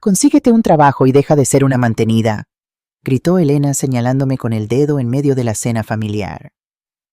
Consíguete un trabajo y deja de ser una mantenida, gritó Elena señalándome con el dedo en medio de la cena familiar.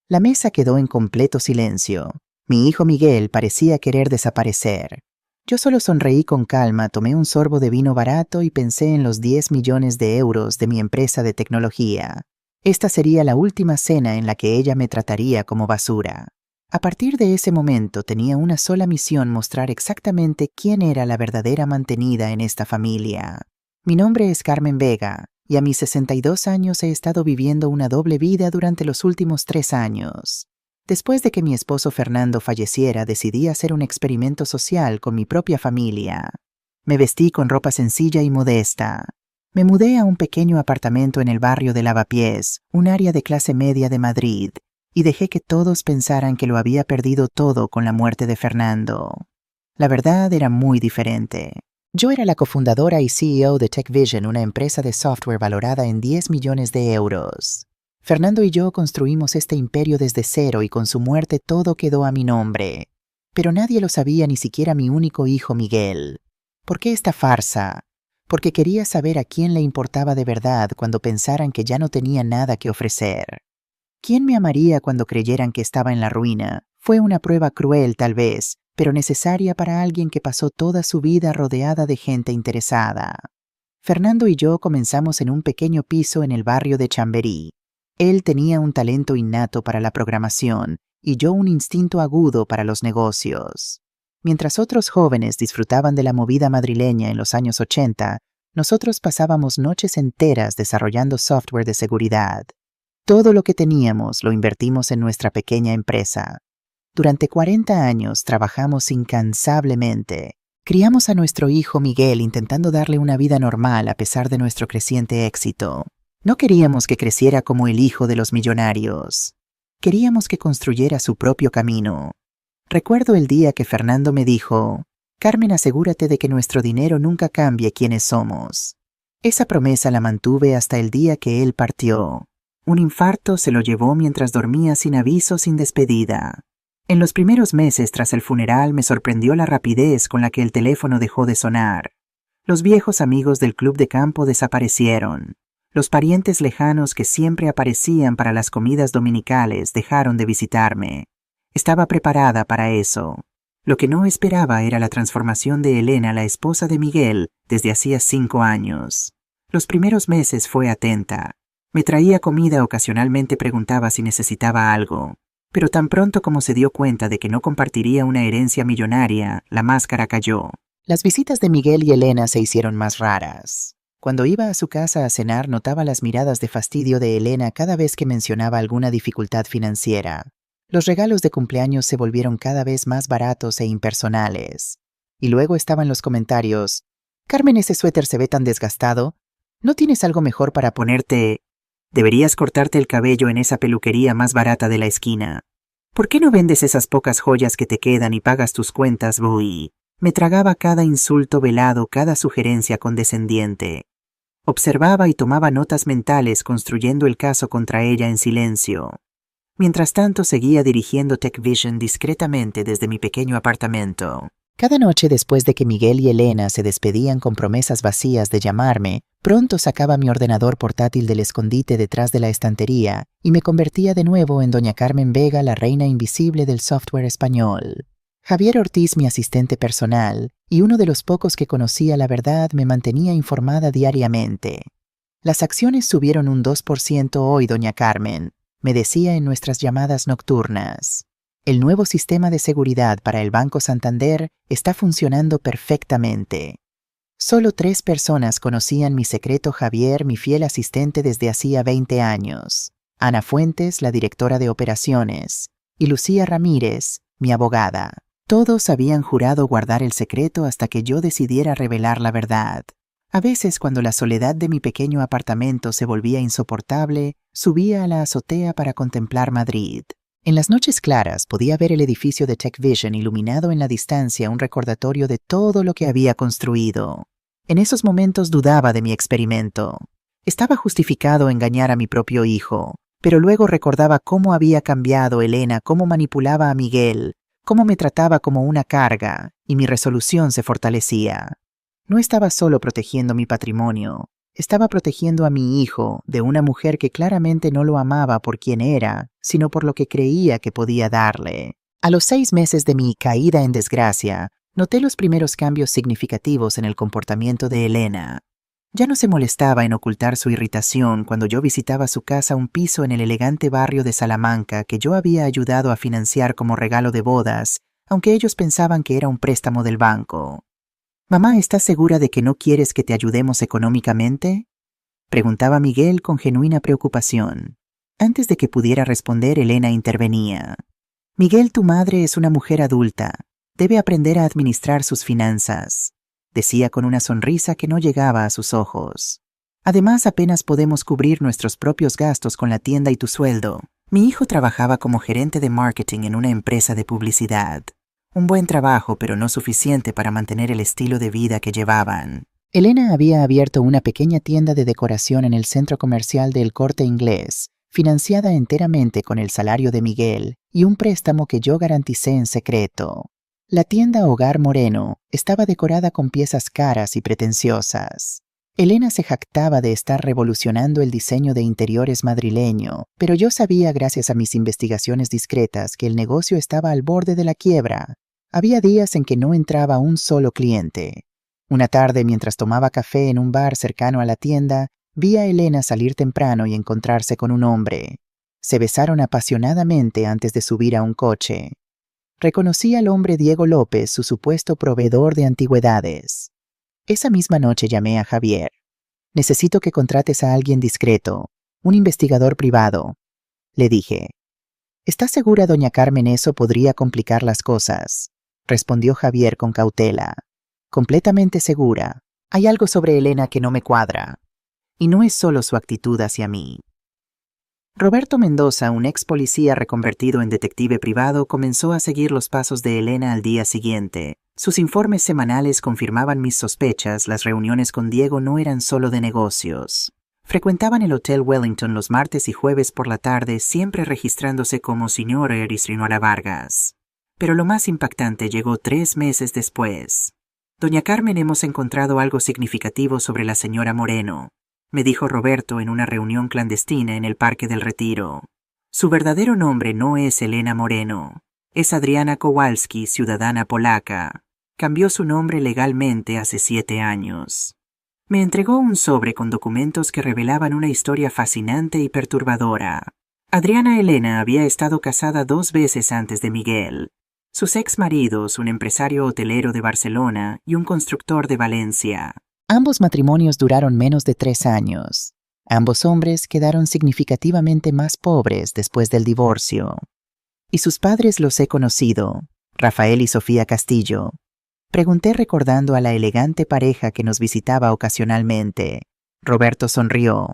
La mesa quedó en completo silencio. Mi hijo Miguel parecía querer desaparecer. Yo solo sonreí con calma, tomé un sorbo de vino barato y pensé en los 10 millones de euros de mi empresa de tecnología. Esta sería la última cena en la que ella me trataría como basura. A partir de ese momento tenía una sola misión: mostrar exactamente quién era la verdadera mantenida en esta familia. Mi nombre es Carmen Vega, y a mis 62 años he estado viviendo una doble vida durante los últimos 3 años. Después de que mi esposo Fernando falleciera, decidí hacer un experimento social con mi propia familia. Me vestí con ropa sencilla y modesta. Me mudé a un pequeño apartamento en el barrio de Lavapiés, un área de clase media de Madrid, y dejé que todos pensaran que lo había perdido todo con la muerte de Fernando. La verdad era muy diferente. Yo era la cofundadora y CEO de TechVision, una empresa de software valorada en 10 millones de euros. Fernando y yo construimos este imperio desde cero y con su muerte todo quedó a mi nombre. Pero nadie lo sabía, ni siquiera mi único hijo Miguel. ¿Por qué esta farsa? Porque quería saber a quién le importaba de verdad cuando pensaran que ya no tenía nada que ofrecer. ¿Quién me amaría cuando creyeran que estaba en la ruina? Fue una prueba cruel tal vez, pero necesaria para alguien que pasó toda su vida rodeada de gente interesada. Fernando y yo comenzamos en un pequeño piso en el barrio de Chamberí. Él tenía un talento innato para la programación y yo un instinto agudo para los negocios. Mientras otros jóvenes disfrutaban de la movida madrileña en los años 80, nosotros pasábamos noches enteras desarrollando software de seguridad. Todo lo que teníamos lo invertimos en nuestra pequeña empresa. Durante 40 años trabajamos incansablemente. Criamos a nuestro hijo Miguel intentando darle una vida normal a pesar de nuestro creciente éxito. No queríamos que creciera como el hijo de los millonarios. Queríamos que construyera su propio camino. Recuerdo el día que Fernando me dijo: «Carmen, asegúrate de que nuestro dinero nunca cambie quiénes somos». Esa promesa la mantuve hasta el día que él partió. Un infarto se lo llevó mientras dormía, sin aviso, sin despedida. En los primeros meses tras el funeral me sorprendió la rapidez con la que el teléfono dejó de sonar. Los viejos amigos del club de campo desaparecieron. Los parientes lejanos que siempre aparecían para las comidas dominicales dejaron de visitarme. Estaba preparada para eso. Lo que no esperaba era la transformación de Elena, la esposa de Miguel, desde hacía 5 años. Los primeros meses fue atenta. Me traía comida, ocasionalmente preguntaba si necesitaba algo. Pero tan pronto como se dio cuenta de que no compartiría una herencia millonaria, la máscara cayó. Las visitas de Miguel y Elena se hicieron más raras. Cuando iba a su casa a cenar, notaba las miradas de fastidio de Elena cada vez que mencionaba alguna dificultad financiera. Los regalos de cumpleaños se volvieron cada vez más baratos e impersonales. Y luego estaban los comentarios: «Carmen, ese suéter se ve tan desgastado. ¿No tienes algo mejor para ponerte? Deberías cortarte el cabello en esa peluquería más barata de la esquina. ¿Por qué no vendes esas pocas joyas que te quedan y pagas tus cuentas, Boy?» Me tragaba cada insulto velado, cada sugerencia condescendiente. Observaba y tomaba notas mentales, construyendo el caso contra ella en silencio. Mientras tanto, seguía dirigiendo TechVision discretamente desde mi pequeño apartamento. Cada noche, después de que Miguel y Elena se despedían con promesas vacías de llamarme, pronto sacaba mi ordenador portátil del escondite detrás de la estantería y me convertía de nuevo en doña Carmen Vega, la reina invisible del software español. Javier Ortiz, mi asistente personal, y uno de los pocos que conocía la verdad, me mantenía informada diariamente. «Las acciones subieron un 2% hoy, doña Carmen», me decía en nuestras llamadas nocturnas. «El nuevo sistema de seguridad para el Banco Santander está funcionando perfectamente». Solo 3 personas conocían mi secreto: Javier, mi fiel asistente desde hacía 20 años, Ana Fuentes, la directora de operaciones, y Lucía Ramírez, mi abogada. Todos habían jurado guardar el secreto hasta que yo decidiera revelar la verdad. A veces, cuando la soledad de mi pequeño apartamento se volvía insoportable, subía a la azotea para contemplar Madrid. En las noches claras podía ver el edificio de TechVision iluminado en la distancia, un recordatorio de todo lo que había construido. En esos momentos dudaba de mi experimento. Estaba justificado engañar a mi propio hijo, pero luego recordaba cómo había cambiado Elena, cómo manipulaba a Miguel, cómo me trataba como una carga, y mi resolución se fortalecía. No estaba solo protegiendo mi patrimonio, estaba protegiendo a mi hijo de una mujer que claramente no lo amaba por quien era, sino por lo que creía que podía darle. A los 6 meses de mi caída en desgracia, noté los primeros cambios significativos en el comportamiento de Elena. Ya no se molestaba en ocultar su irritación cuando yo visitaba su casa, un piso en el elegante barrio de Salamanca que yo había ayudado a financiar como regalo de bodas, aunque ellos pensaban que era un préstamo del banco. «Mamá, ¿estás segura de que no quieres que te ayudemos económicamente?», preguntaba Miguel con genuina preocupación. Antes de que pudiera responder, Elena intervenía. «Miguel, tu madre es una mujer adulta. Debe aprender a administrar sus finanzas», decía con una sonrisa que no llegaba a sus ojos. «Además, apenas podemos cubrir nuestros propios gastos con la tienda y tu sueldo. Mi hijo trabajaba como gerente de marketing en una empresa de publicidad. Un buen trabajo, pero no suficiente para mantener el estilo de vida que llevaban». Elena había abierto una pequeña tienda de decoración en el centro comercial del Corte Inglés, financiada enteramente con el salario de Miguel y un préstamo que yo garanticé en secreto. La tienda Hogar Moreno estaba decorada con piezas caras y pretenciosas. Elena se jactaba de estar revolucionando el diseño de interiores madrileño, pero yo sabía, gracias a mis investigaciones discretas, que el negocio estaba al borde de la quiebra. Había días en que no entraba un solo cliente. Una tarde, mientras tomaba café en un bar cercano a la tienda, vi a Elena salir temprano y encontrarse con un hombre. Se besaron apasionadamente antes de subir a un coche. Reconocí al hombre Diego López, su supuesto proveedor de antigüedades. Esa misma noche llamé a Javier. «Necesito que contrates a alguien discreto, un investigador privado», le dije. «¿Estás segura, doña Carmen? Eso podría complicar las cosas», respondió Javier con cautela. «Completamente segura. Hay algo sobre Elena que no me cuadra. Y no es solo su actitud hacia mí». Roberto Mendoza, un ex policía reconvertido en detective privado, comenzó a seguir los pasos de Elena al día siguiente. Sus informes semanales confirmaban mis sospechas. Las reuniones con Diego no eran solo de negocios. Frecuentaban el Hotel Wellington los martes y jueves por la tarde, siempre registrándose como Señor y Señora Vargas. Pero lo más impactante llegó 3 meses después. «Doña Carmen, hemos encontrado algo significativo sobre la señora Moreno», me dijo Roberto en una reunión clandestina en el Parque del Retiro. «Su verdadero nombre no es Elena Moreno. Es Adriana Kowalski, ciudadana polaca. Cambió su nombre legalmente hace 7 años». Me entregó un sobre con documentos que revelaban una historia fascinante y perturbadora. Adriana Elena había estado casada 2 veces antes de Miguel. Sus ex maridos, un empresario hotelero de Barcelona y un constructor de Valencia. Ambos matrimonios duraron menos de 3 años. Ambos hombres quedaron significativamente más pobres después del divorcio. Y sus padres los he conocido, Rafael y Sofía Castillo. Pregunté recordando a la elegante pareja que nos visitaba ocasionalmente. Roberto sonrió.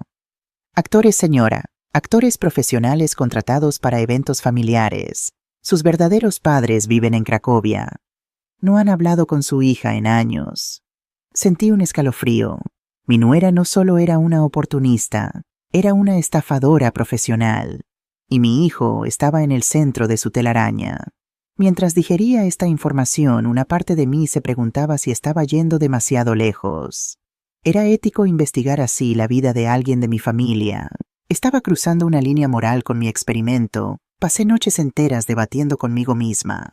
«Actores, señora, actores profesionales contratados para eventos familiares. Sus verdaderos padres viven en Cracovia. No han hablado con su hija en años». Sentí un escalofrío. Mi nuera no solo era una oportunista, era una estafadora profesional. Y mi hijo estaba en el centro de su telaraña. Mientras digería esta información, una parte de mí se preguntaba si estaba yendo demasiado lejos. ¿Era ético investigar así la vida de alguien de mi familia? ¿Estaba cruzando una línea moral con mi experimento? Pasé noches enteras debatiendo conmigo misma.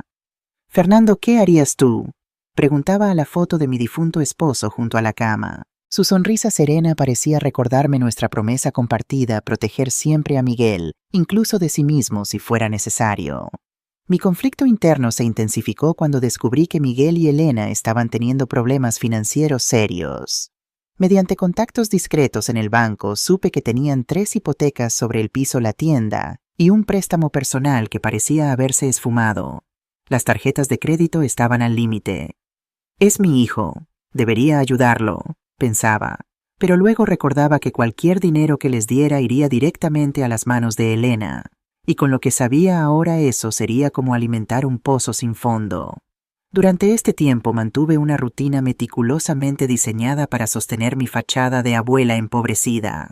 «Fernando, ¿qué harías tú?», preguntaba a la foto de mi difunto esposo junto a la cama. Su sonrisa serena parecía recordarme nuestra promesa compartida: proteger siempre a Miguel, incluso de sí mismo si fuera necesario. Mi conflicto interno se intensificó cuando descubrí que Miguel y Elena estaban teniendo problemas financieros serios. Mediante contactos discretos en el banco, supe que tenían 3 hipotecas sobre el piso La Tienda y un préstamo personal que parecía haberse esfumado. Las tarjetas de crédito estaban al límite. «Es mi hijo. Debería ayudarlo», pensaba. Pero luego recordaba que cualquier dinero que les diera iría directamente a las manos de Elena. Y con lo que sabía ahora, eso sería como alimentar un pozo sin fondo. Durante este tiempo mantuve una rutina meticulosamente diseñada para sostener mi fachada de abuela empobrecida.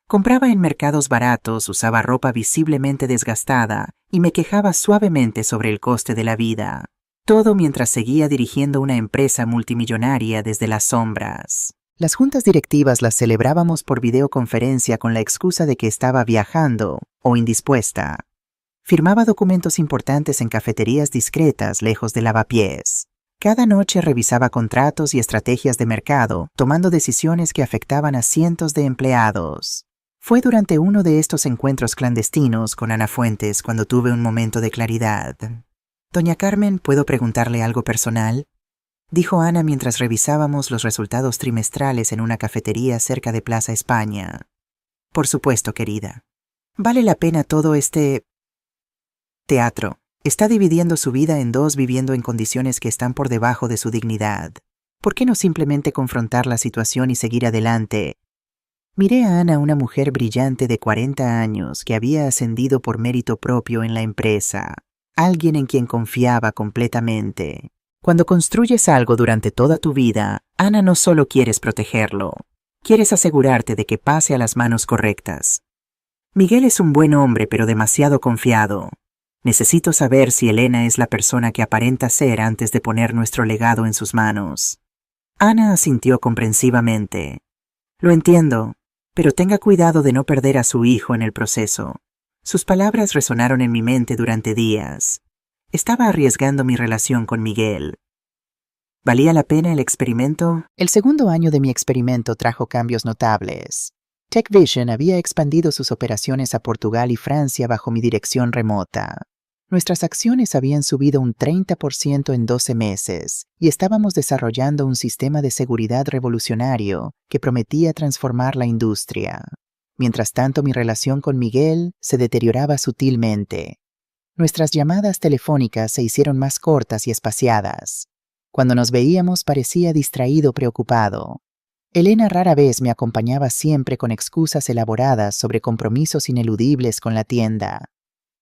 Compraba en mercados baratos, usaba ropa visiblemente desgastada y me quejaba suavemente sobre el coste de la vida. Todo mientras seguía dirigiendo una empresa multimillonaria desde las sombras. Las juntas directivas las celebrábamos por videoconferencia con la excusa de que estaba viajando o indispuesta. Firmaba documentos importantes en cafeterías discretas lejos de lavapiés. Cada noche revisaba contratos y estrategias de mercado, tomando decisiones que afectaban a cientos de empleados. Fue durante uno de estos encuentros clandestinos con Ana Fuentes cuando tuve un momento de claridad. «Doña Carmen, ¿puedo preguntarle algo personal?», dijo Ana mientras revisábamos los resultados trimestrales en una cafetería cerca de Plaza España. «Por supuesto, querida. ¿Vale la pena todo este teatro? Está dividiendo su vida en dos, viviendo en condiciones que están por debajo de su dignidad. ¿Por qué no simplemente confrontar la situación y seguir adelante?» Miré a Ana, una mujer brillante de 40 años que había ascendido por mérito propio en la empresa. Alguien en quien confiaba completamente. Cuando construyes algo durante toda tu vida, Ana, no solo quieres protegerlo, quieres asegurarte de que pase a las manos correctas. Miguel es un buen hombre, pero demasiado confiado. Necesito saber si Elena es la persona que aparenta ser antes de poner nuestro legado en sus manos. Ana asintió comprensivamente. Lo entiendo, pero tenga cuidado de no perder a su hijo en el proceso. Sus palabras resonaron en mi mente durante días. Estaba arriesgando mi relación con Miguel. ¿Valía la pena el experimento? El segundo año de mi experimento trajo cambios notables. TechVision había expandido sus operaciones a Portugal y Francia bajo mi dirección remota. Nuestras acciones habían subido un 30% en 12 meses y estábamos desarrollando un sistema de seguridad revolucionario que prometía transformar la industria. Mientras tanto, mi relación con Miguel se deterioraba sutilmente. Nuestras llamadas telefónicas se hicieron más cortas y espaciadas. Cuando nos veíamos parecía distraído o preocupado. Elena rara vez me acompañaba, siempre con excusas elaboradas sobre compromisos ineludibles con la tienda.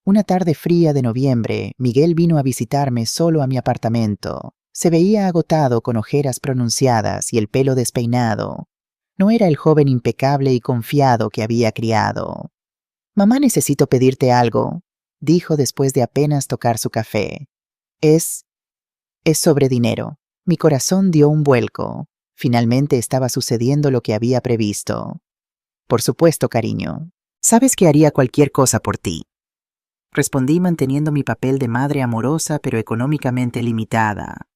Una tarde fría de noviembre, Miguel vino a visitarme solo a mi apartamento. Se veía agotado, con ojeras pronunciadas y el pelo despeinado. No era el joven impecable y confiado que había criado. «Mamá, necesito pedirte algo», dijo después de apenas tocar su café. Es sobre dinero». Mi corazón dio un vuelco. Finalmente estaba sucediendo lo que había previsto. «Por supuesto, cariño. Sabes que haría cualquier cosa por ti», respondí manteniendo mi papel de madre amorosa pero económicamente limitada.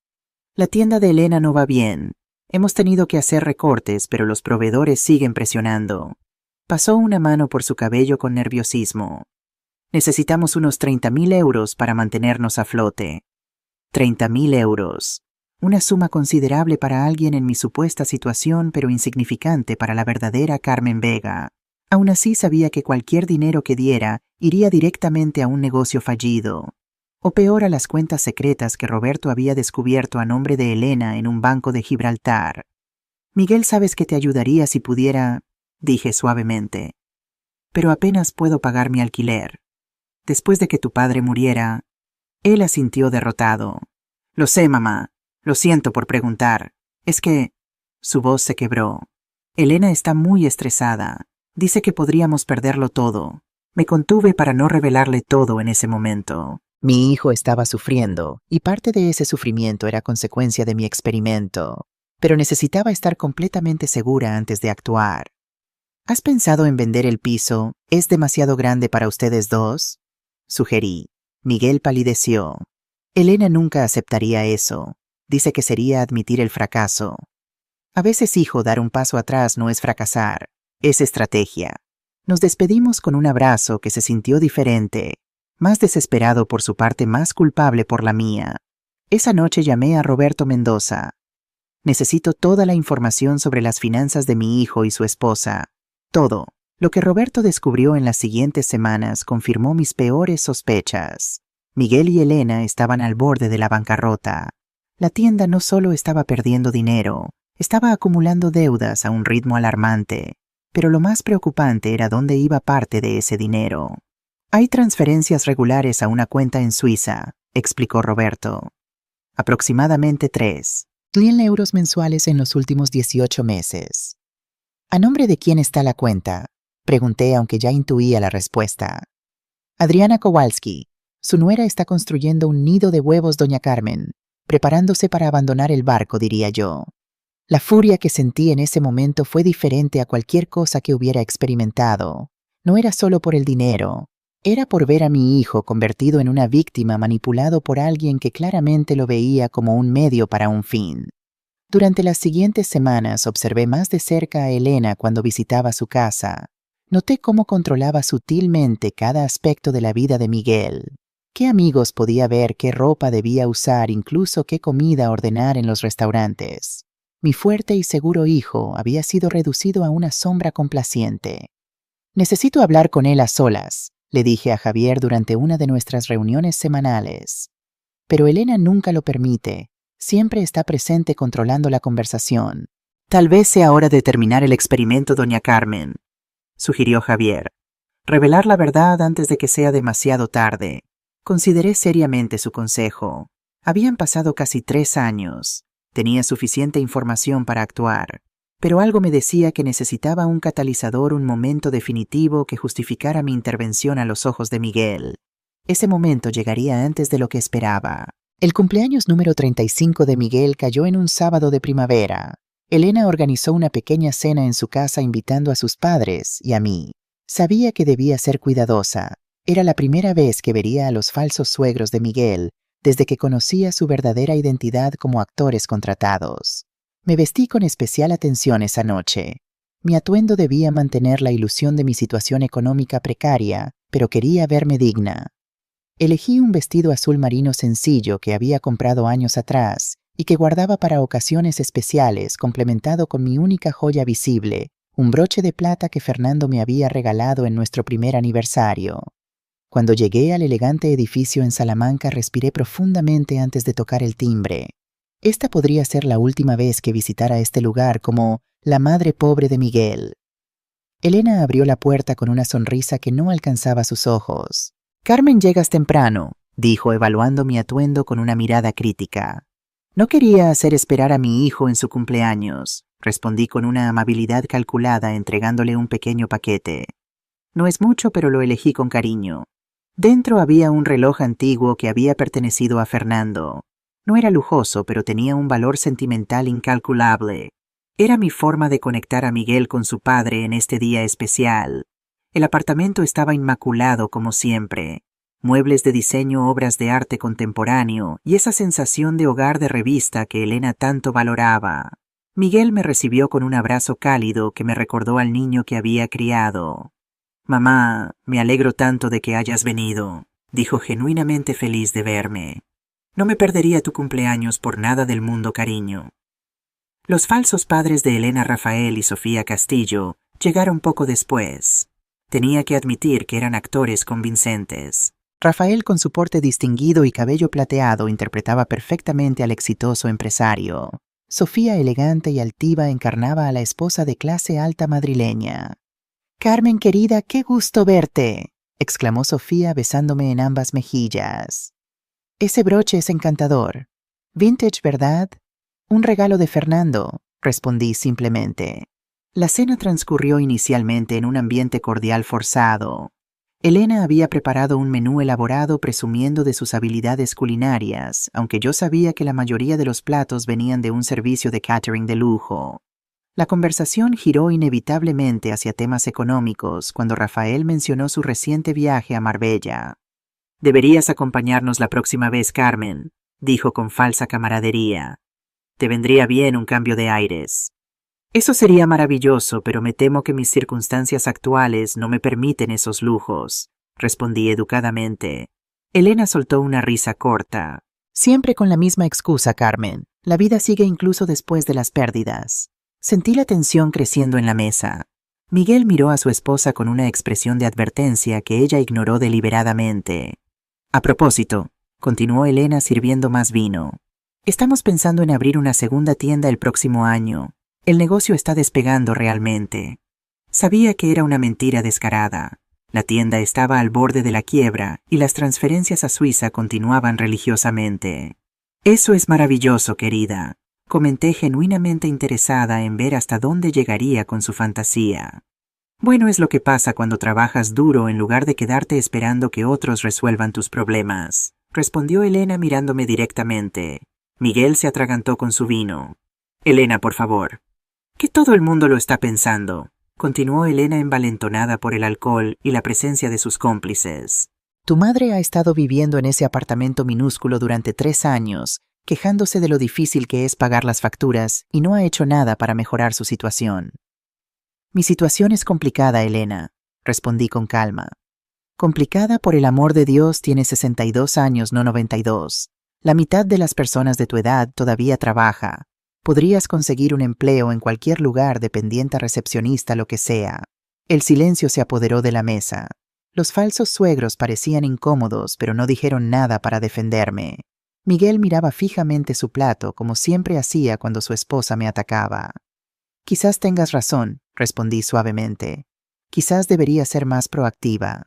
«La tienda de Elena no va bien. Hemos tenido que hacer recortes, pero los proveedores siguen presionando». Pasó una mano por su cabello con nerviosismo. «Necesitamos unos 30.000 euros para mantenernos a flote». 30.000 euros. Una suma considerable para alguien en mi supuesta situación, pero insignificante para la verdadera Carmen Vega. Aún así sabía que cualquier dinero que diera iría directamente a un negocio fallido. O peor, a las cuentas secretas que Roberto había descubierto a nombre de Elena en un banco de Gibraltar. «Miguel, sabes que te ayudaría si pudiera», dije suavemente. «Pero apenas puedo pagar mi alquiler. Después de que tu padre muriera». Él asintió derrotado. «Lo sé, mamá. Lo siento por preguntar. Es que…» Su voz se quebró. «Elena está muy estresada. Dice que podríamos perderlo todo». Me contuve para no revelarle todo en ese momento. Mi hijo estaba sufriendo, y parte de ese sufrimiento era consecuencia de mi experimento. Pero necesitaba estar completamente segura antes de actuar. «¿Has pensado en vender el piso? ¿Es demasiado grande para ustedes dos?», sugerí. Miguel palideció. «Elena nunca aceptaría eso. Dice que sería admitir el fracaso». «A veces, hijo, dar un paso atrás no es fracasar, es estrategia». Nos despedimos con un abrazo que se sintió diferente, más desesperado por su parte, más culpable por la mía. Esa noche llamé a Roberto Mendoza. «Necesito toda la información sobre las finanzas de mi hijo y su esposa. Todo». Lo que Roberto descubrió en las siguientes semanas confirmó mis peores sospechas. Miguel y Elena estaban al borde de la bancarrota. La tienda no solo estaba perdiendo dinero, estaba acumulando deudas a un ritmo alarmante. Pero lo más preocupante era dónde iba parte de ese dinero. «Hay transferencias regulares a una cuenta en Suiza», explicó Roberto. «Aproximadamente 3.000 euros mensuales en los últimos 18 meses. «¿A nombre de quién está la cuenta?», pregunté, aunque ya intuía la respuesta. «Adriana Kowalski, Su nuera está construyendo un nido de huevos, doña Carmen, preparándose para abandonar el barco, diría yo. La furia que sentí en ese momento fue diferente a cualquier cosa que hubiera experimentado. No era solo por el dinero, era por ver a mi hijo convertido en una víctima manipulado por alguien que claramente lo veía como un medio para un fin. Durante las siguientes semanas observé más de cerca a Elena cuando visitaba su casa. Noté cómo controlaba sutilmente cada aspecto de la vida de Miguel. ¿Qué amigos podía ver, qué ropa debía usar, incluso qué comida ordenar en los restaurantes? Mi fuerte y seguro hijo había sido reducido a una sombra complaciente. Necesito hablar con él a solas, le dije a Javier durante una de nuestras reuniones semanales. Pero Elena nunca lo permite. Siempre está presente controlando la conversación. Tal vez sea hora de terminar el experimento, doña Carmen, sugirió Javier. Revelar la verdad antes de que sea demasiado tarde. Consideré seriamente su consejo. Habían pasado casi 3 años. Tenía suficiente información para actuar. Pero algo me decía que necesitaba un catalizador, un momento definitivo que justificara mi intervención a los ojos de Miguel. Ese momento llegaría antes de lo que esperaba. El cumpleaños número 35 de Miguel cayó en un sábado de primavera. Elena organizó una pequeña cena en su casa invitando a sus padres y a mí. Sabía que debía ser cuidadosa. Era la primera vez que vería a los falsos suegros de Miguel desde que conocía su verdadera identidad como actores contratados. Me vestí con especial atención esa noche. Mi atuendo debía mantener la ilusión de mi situación económica precaria, pero quería verme digna. Elegí un vestido azul marino sencillo que había comprado años atrás y que guardaba para ocasiones especiales, complementado con mi única joya visible, un broche de plata que Fernando me había regalado en nuestro primer aniversario. Cuando llegué al elegante edificio en Salamanca, respiré profundamente antes de tocar el timbre. Esta podría ser la última vez que visitara este lugar como la madre pobre de Miguel. Elena abrió la puerta con una sonrisa que no alcanzaba sus ojos. «Carmen, llegas temprano», dijo, evaluando mi atuendo con una mirada crítica. «No quería hacer esperar a mi hijo en su cumpleaños», respondí con una amabilidad calculada, entregándole un pequeño paquete. No es mucho, pero lo elegí con cariño. Dentro había un reloj antiguo que había pertenecido a Fernando. No era lujoso, pero tenía un valor sentimental incalculable. Era mi forma de conectar a Miguel con su padre en este día especial. El apartamento estaba inmaculado como siempre. Muebles de diseño, obras de arte contemporáneo y esa sensación de hogar de revista que Elena tanto valoraba. Miguel me recibió con un abrazo cálido que me recordó al niño que había criado. «Mamá, me alegro tanto de que hayas venido», dijo genuinamente feliz de verme. «No me perdería tu cumpleaños por nada del mundo, cariño». Los falsos padres de Elena Rafael y Sofía Castillo llegaron poco después. Tenía que admitir que eran actores convincentes. Rafael, con su porte distinguido y cabello plateado, interpretaba perfectamente al exitoso empresario. Sofía, elegante y altiva, encarnaba a la esposa de clase alta madrileña. «Carmen, querida, qué gusto verte», exclamó Sofía besándome en ambas mejillas. «Ese broche es encantador. Vintage, ¿verdad?» «Un regalo de Fernando», respondí simplemente. La cena transcurrió inicialmente en un ambiente cordial forzado. Elena había preparado un menú elaborado presumiendo de sus habilidades culinarias, aunque yo sabía que la mayoría de los platos venían de un servicio de catering de lujo. La conversación giró inevitablemente hacia temas económicos cuando Rafael mencionó su reciente viaje a Marbella. «Deberías acompañarnos la próxima vez, Carmen», dijo con falsa camaradería. «Te vendría bien un cambio de aires». «Eso sería maravilloso, pero me temo que mis circunstancias actuales no me permiten esos lujos», respondí educadamente. Elena soltó una risa corta. «Siempre con la misma excusa, Carmen. La vida sigue incluso después de las pérdidas». Sentí la tensión creciendo en la mesa. Miguel miró a su esposa con una expresión de advertencia que ella ignoró deliberadamente. «A propósito», continuó Elena sirviendo más vino, «estamos pensando en abrir una segunda tienda el próximo año. El negocio está despegando realmente». Sabía que era una mentira descarada. La tienda estaba al borde de la quiebra y las transferencias a Suiza continuaban religiosamente. «Eso es maravilloso, querida», comenté genuinamente interesada en ver hasta dónde llegaría con su fantasía. Bueno, es lo que pasa cuando trabajas duro en lugar de quedarte esperando que otros resuelvan tus problemas, respondió Elena mirándome directamente. Miguel se atragantó con su vino. Elena, por favor. Que todo el mundo lo está pensando, continuó Elena envalentonada por el alcohol y la presencia de sus cómplices. Tu madre ha estado viviendo en ese apartamento minúsculo durante 3 años, quejándose de lo difícil que es pagar las facturas y no ha hecho nada para mejorar su situación. Mi situación es complicada, Elena, respondí con calma. Complicada, por el amor de Dios, tienes 62 años, no 92. La mitad de las personas de tu edad todavía trabaja. Podrías conseguir un empleo en cualquier lugar, dependiente, recepcionista, lo que sea. El silencio se apoderó de la mesa. Los falsos suegros parecían incómodos, pero no dijeron nada para defenderme. Miguel miraba fijamente su plato, como siempre hacía cuando su esposa me atacaba. Quizás tengas razón, respondí suavemente. Quizás debería ser más proactiva.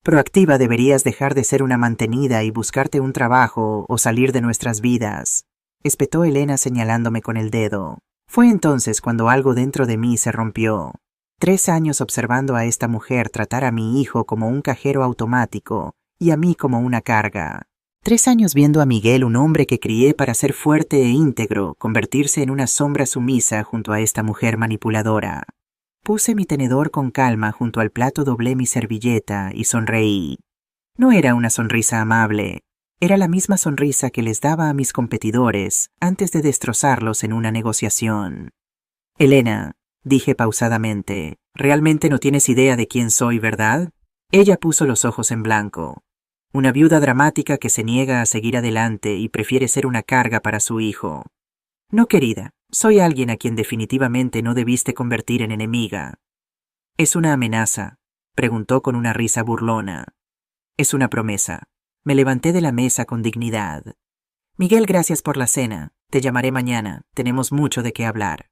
Proactiva, deberías dejar de ser una mantenida y buscarte un trabajo o salir de nuestras vidas, espetó Elena señalándome con el dedo. Fue entonces cuando algo dentro de mí se rompió. 3 años observando a esta mujer tratar a mi hijo como un cajero automático y a mí como una carga. 3 años viendo a Miguel, un hombre que crié para ser fuerte e íntegro, convertirse en una sombra sumisa junto a esta mujer manipuladora. Puse mi tenedor con calma junto al plato, doblé mi servilleta y sonreí. No era una sonrisa amable, era la misma sonrisa que les daba a mis competidores antes de destrozarlos en una negociación. Elena, dije pausadamente, realmente no tienes idea de quién soy, ¿verdad? Ella puso los ojos en blanco. Una viuda dramática que se niega a seguir adelante y prefiere ser una carga para su hijo. No, querida, soy alguien a quien definitivamente no debiste convertir en enemiga. ¿Es una amenaza?, preguntó con una risa burlona. Es una promesa. Me levanté de la mesa con dignidad. Miguel, gracias por la cena. Te llamaré mañana. Tenemos mucho de qué hablar.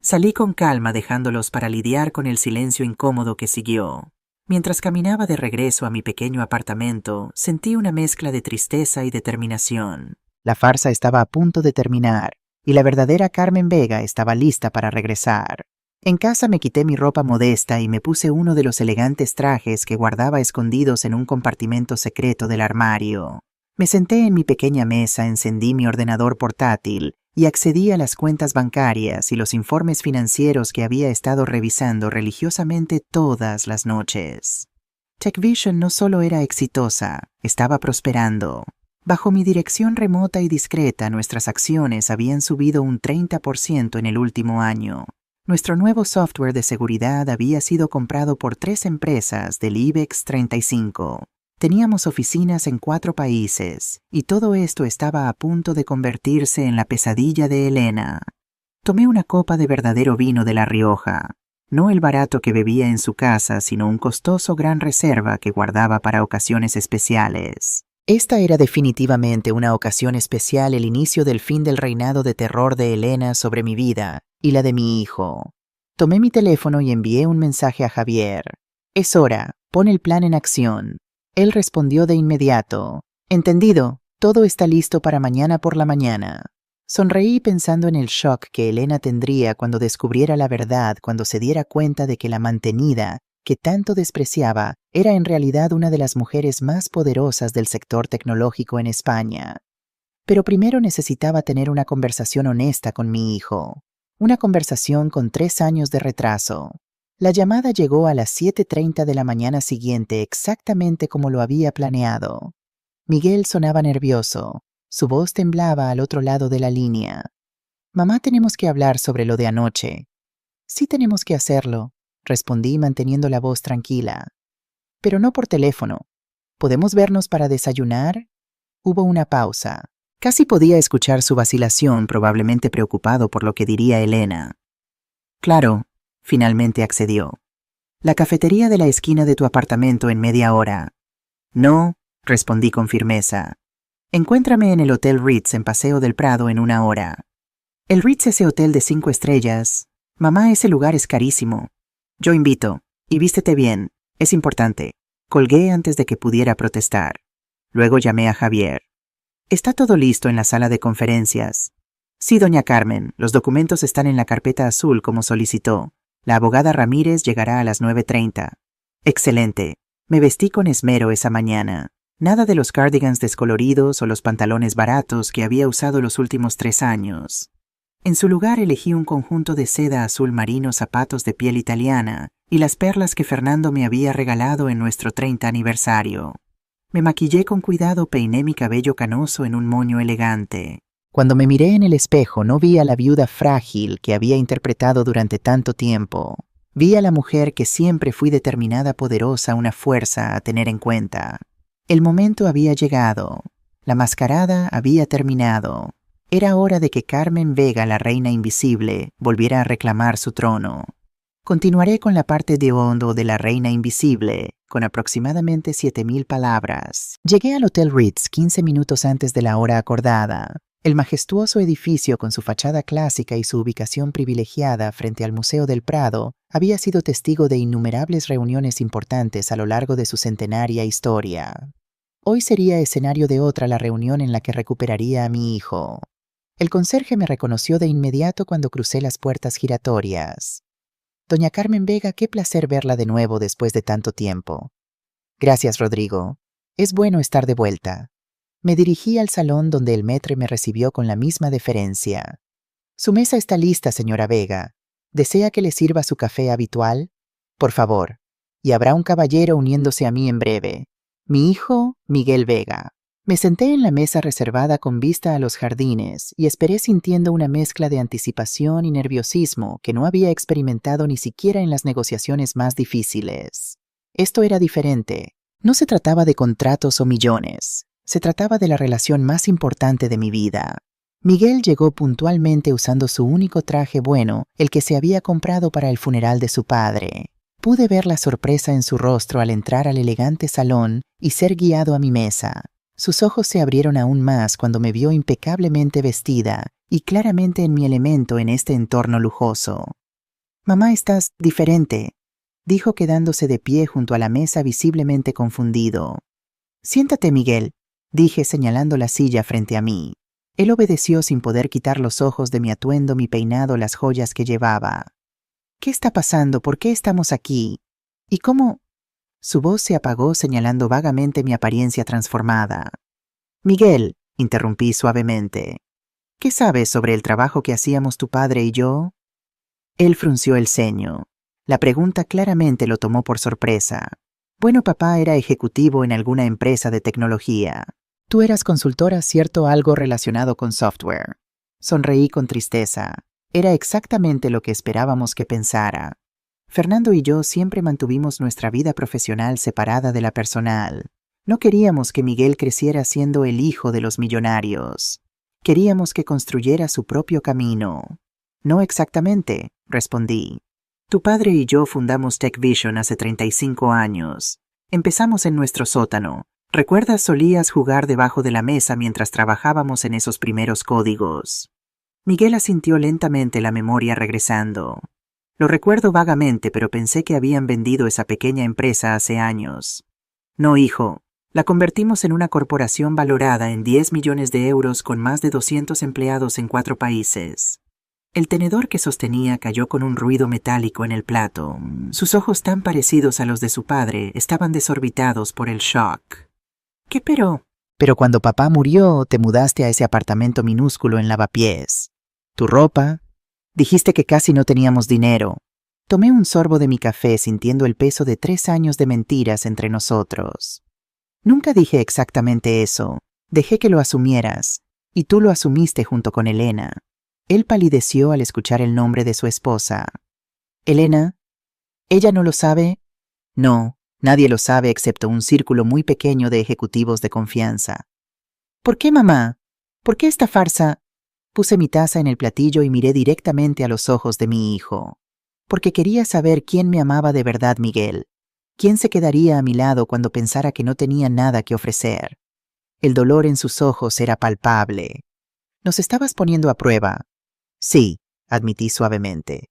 Salí con calma, dejándolos para lidiar con el silencio incómodo que siguió. Mientras caminaba de regreso a mi pequeño apartamento, sentí una mezcla de tristeza y determinación. La farsa estaba a punto de terminar, y la verdadera Carmen Vega estaba lista para regresar. En casa me quité mi ropa modesta y me puse uno de los elegantes trajes que guardaba escondidos en un compartimento secreto del armario. Me senté en mi pequeña mesa, encendí mi ordenador portátil y accedí a las cuentas bancarias y los informes financieros que había estado revisando religiosamente todas las noches. TechVision no solo era exitosa, estaba prosperando. Bajo mi dirección remota y discreta, nuestras acciones habían subido un 30% en el último año. Nuestro nuevo software de seguridad había sido comprado por 3 empresas del IBEX 35. Teníamos oficinas en 4 países, y todo esto estaba a punto de convertirse en la pesadilla de Elena. Tomé una copa de verdadero vino de La Rioja, no el barato que bebía en su casa, sino un costoso Gran Reserva que guardaba para ocasiones especiales. Esta era definitivamente una ocasión especial, el inicio del fin del reinado de terror de Elena sobre mi vida y la de mi hijo. Tomé mi teléfono y envié un mensaje a Javier. Es hora, pon el plan en acción. Él respondió de inmediato. Entendido, todo está listo para mañana por la mañana. Sonreí pensando en el shock que Elena tendría cuando descubriera la verdad, cuando se diera cuenta de que la mantenida, que tanto despreciaba, era en realidad una de las mujeres más poderosas del sector tecnológico en España. Pero primero necesitaba tener una conversación honesta con mi hijo. Una conversación con 3 años de retraso. La llamada llegó a las 7:30 de la mañana siguiente, exactamente como lo había planeado. Miguel sonaba nervioso. Su voz temblaba al otro lado de la línea. Mamá, tenemos que hablar sobre lo de anoche. Sí, tenemos que hacerlo, respondí manteniendo la voz tranquila. Pero no por teléfono. ¿Podemos vernos para desayunar? Hubo una pausa. Casi podía escuchar su vacilación, probablemente preocupado por lo que diría Elena. Claro, finalmente accedió. La cafetería de la esquina de tu apartamento en media hora. No, respondí con firmeza. Encuéntrame en el Hotel Ritz en Paseo del Prado en 1 hora. El Ritz, ese hotel de 5 estrellas. Mamá, ese lugar es carísimo. Yo invito. Y vístete bien. Es importante. Colgué antes de que pudiera protestar. Luego llamé a Javier. ¿Está todo listo en la sala de conferencias? Sí, doña Carmen. Los documentos están en la carpeta azul como solicitó. La abogada Ramírez llegará a las 9:30. Excelente. Me vestí con esmero esa mañana. Nada de los cardigans descoloridos o los pantalones baratos que había usado los últimos 3 años. En su lugar elegí un conjunto de seda azul marino, zapatos de piel italiana y las perlas que Fernando me había regalado en nuestro 30 aniversario. Me maquillé con cuidado, peiné mi cabello canoso en un moño elegante. Cuando me miré en el espejo no vi a la viuda frágil que había interpretado durante tanto tiempo. Vi a la mujer que siempre fui determinada, poderosa, una fuerza a tener en cuenta. El momento había llegado. La mascarada había terminado. Era hora de que Carmen Vega, la reina invisible, volviera a reclamar su trono. Continuaré con la parte de hondo de la reina invisible, con aproximadamente 7,000 palabras. Llegué al Hotel Ritz 15 minutos antes de la hora acordada. El majestuoso edificio, con su fachada clásica y su ubicación privilegiada frente al Museo del Prado, había sido testigo de innumerables reuniones importantes a lo largo de su centenaria historia. Hoy sería escenario de otra, la reunión en la que recuperaría a mi hijo. El conserje me reconoció de inmediato cuando crucé las puertas giratorias. Doña Carmen Vega, qué placer verla de nuevo después de tanto tiempo. Gracias, Rodrigo. Es bueno estar de vuelta. Me dirigí al salón donde el maître me recibió con la misma deferencia. Su mesa está lista, señora Vega. ¿Desea que le sirva su café habitual? Por favor. Y habrá un caballero uniéndose a mí en breve. Mi hijo, Miguel Vega. Me senté en la mesa reservada con vista a los jardines y esperé sintiendo una mezcla de anticipación y nerviosismo que no había experimentado ni siquiera en las negociaciones más difíciles. Esto era diferente. No se trataba de contratos o millones. Se trataba de la relación más importante de mi vida. Miguel llegó puntualmente usando su único traje bueno, el que se había comprado para el funeral de su padre. Pude ver la sorpresa en su rostro al entrar al elegante salón y ser guiado a mi mesa. Sus ojos se abrieron aún más cuando me vio impecablemente vestida y claramente en mi elemento en este entorno lujoso. «Mamá, estás diferente», dijo quedándose de pie junto a la mesa visiblemente confundido. «Siéntate, Miguel», dije señalando la silla frente a mí. Él obedeció sin poder quitar los ojos de mi atuendo, mi peinado, las joyas que llevaba. «¿Qué está pasando? ¿Por qué estamos aquí? ¿Y cómo?» Su voz se apagó señalando vagamente mi apariencia transformada. «Miguel», interrumpí suavemente, «¿qué sabes sobre el trabajo que hacíamos tu padre y yo?» Él frunció el ceño. La pregunta claramente lo tomó por sorpresa. «Bueno, papá era ejecutivo en alguna empresa de tecnología. Tú eras consultora, ¿cierto? Algo relacionado con software». Sonreí con tristeza. Era exactamente lo que esperábamos que pensara. Fernando y yo siempre mantuvimos nuestra vida profesional separada de la personal. No queríamos que Miguel creciera siendo el hijo de los millonarios. Queríamos que construyera su propio camino. «No exactamente», respondí. «Tu padre y yo fundamos TechVision hace 35 años. Empezamos en nuestro sótano. ¿Recuerdas? Solías jugar debajo de la mesa mientras trabajábamos en esos primeros códigos». Miguel asintió lentamente, la memoria regresando. «Lo recuerdo vagamente, pero pensé que habían vendido esa pequeña empresa hace años». «No, hijo. La convertimos en una corporación valorada en 10 millones de euros con más de 200 empleados en 4 países». El tenedor que sostenía cayó con un ruido metálico en el plato. Sus ojos, tan parecidos a los de su padre, estaban desorbitados por el shock. «¿Qué pero?» «Pero cuando papá murió, te mudaste a ese apartamento minúsculo en Lavapiés. Tu ropa. Dijiste que casi no teníamos dinero». Tomé un sorbo de mi café sintiendo el peso de 3 años de mentiras entre nosotros. «Nunca dije exactamente eso. Dejé que lo asumieras. Y tú lo asumiste junto con Elena». Él palideció al escuchar el nombre de su esposa. «¿Elena? ¿Ella no lo sabe?» «No, nadie lo sabe excepto un círculo muy pequeño de ejecutivos de confianza». «¿Por qué, mamá? ¿Por qué esta farsa?» Puse mi taza en el platillo y miré directamente a los ojos de mi hijo. Porque quería saber quién me amaba de verdad, Miguel. ¿Quién se quedaría a mi lado cuando pensara que no tenía nada que ofrecer? El dolor en sus ojos era palpable. «¿Nos estabas poniendo a prueba?» «Sí», admití suavemente.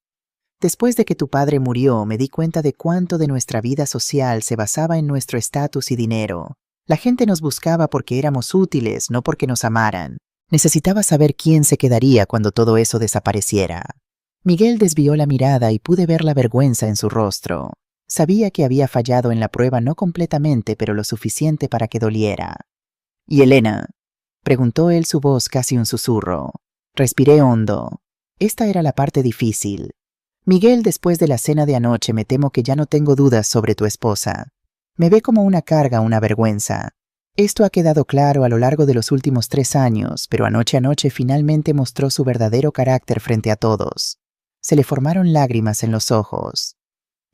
«Después de que tu padre murió, me di cuenta de cuánto de nuestra vida social se basaba en nuestro estatus y dinero. La gente nos buscaba porque éramos útiles, no porque nos amaran. Necesitaba saber quién se quedaría cuando todo eso desapareciera». Miguel desvió la mirada y pude ver la vergüenza en su rostro. Sabía que había fallado en la prueba no completamente, pero lo suficiente para que doliera. ¿Y Elena? Preguntó él, su voz casi un susurro. Respiré hondo. Esta era la parte difícil. Miguel, después de la cena de anoche me temo que ya no tengo dudas sobre tu esposa. Me ve como una carga, una vergüenza. Esto ha quedado claro a lo largo de los últimos 3 años, pero anoche finalmente mostró su verdadero carácter frente a todos. Se le formaron lágrimas en los ojos.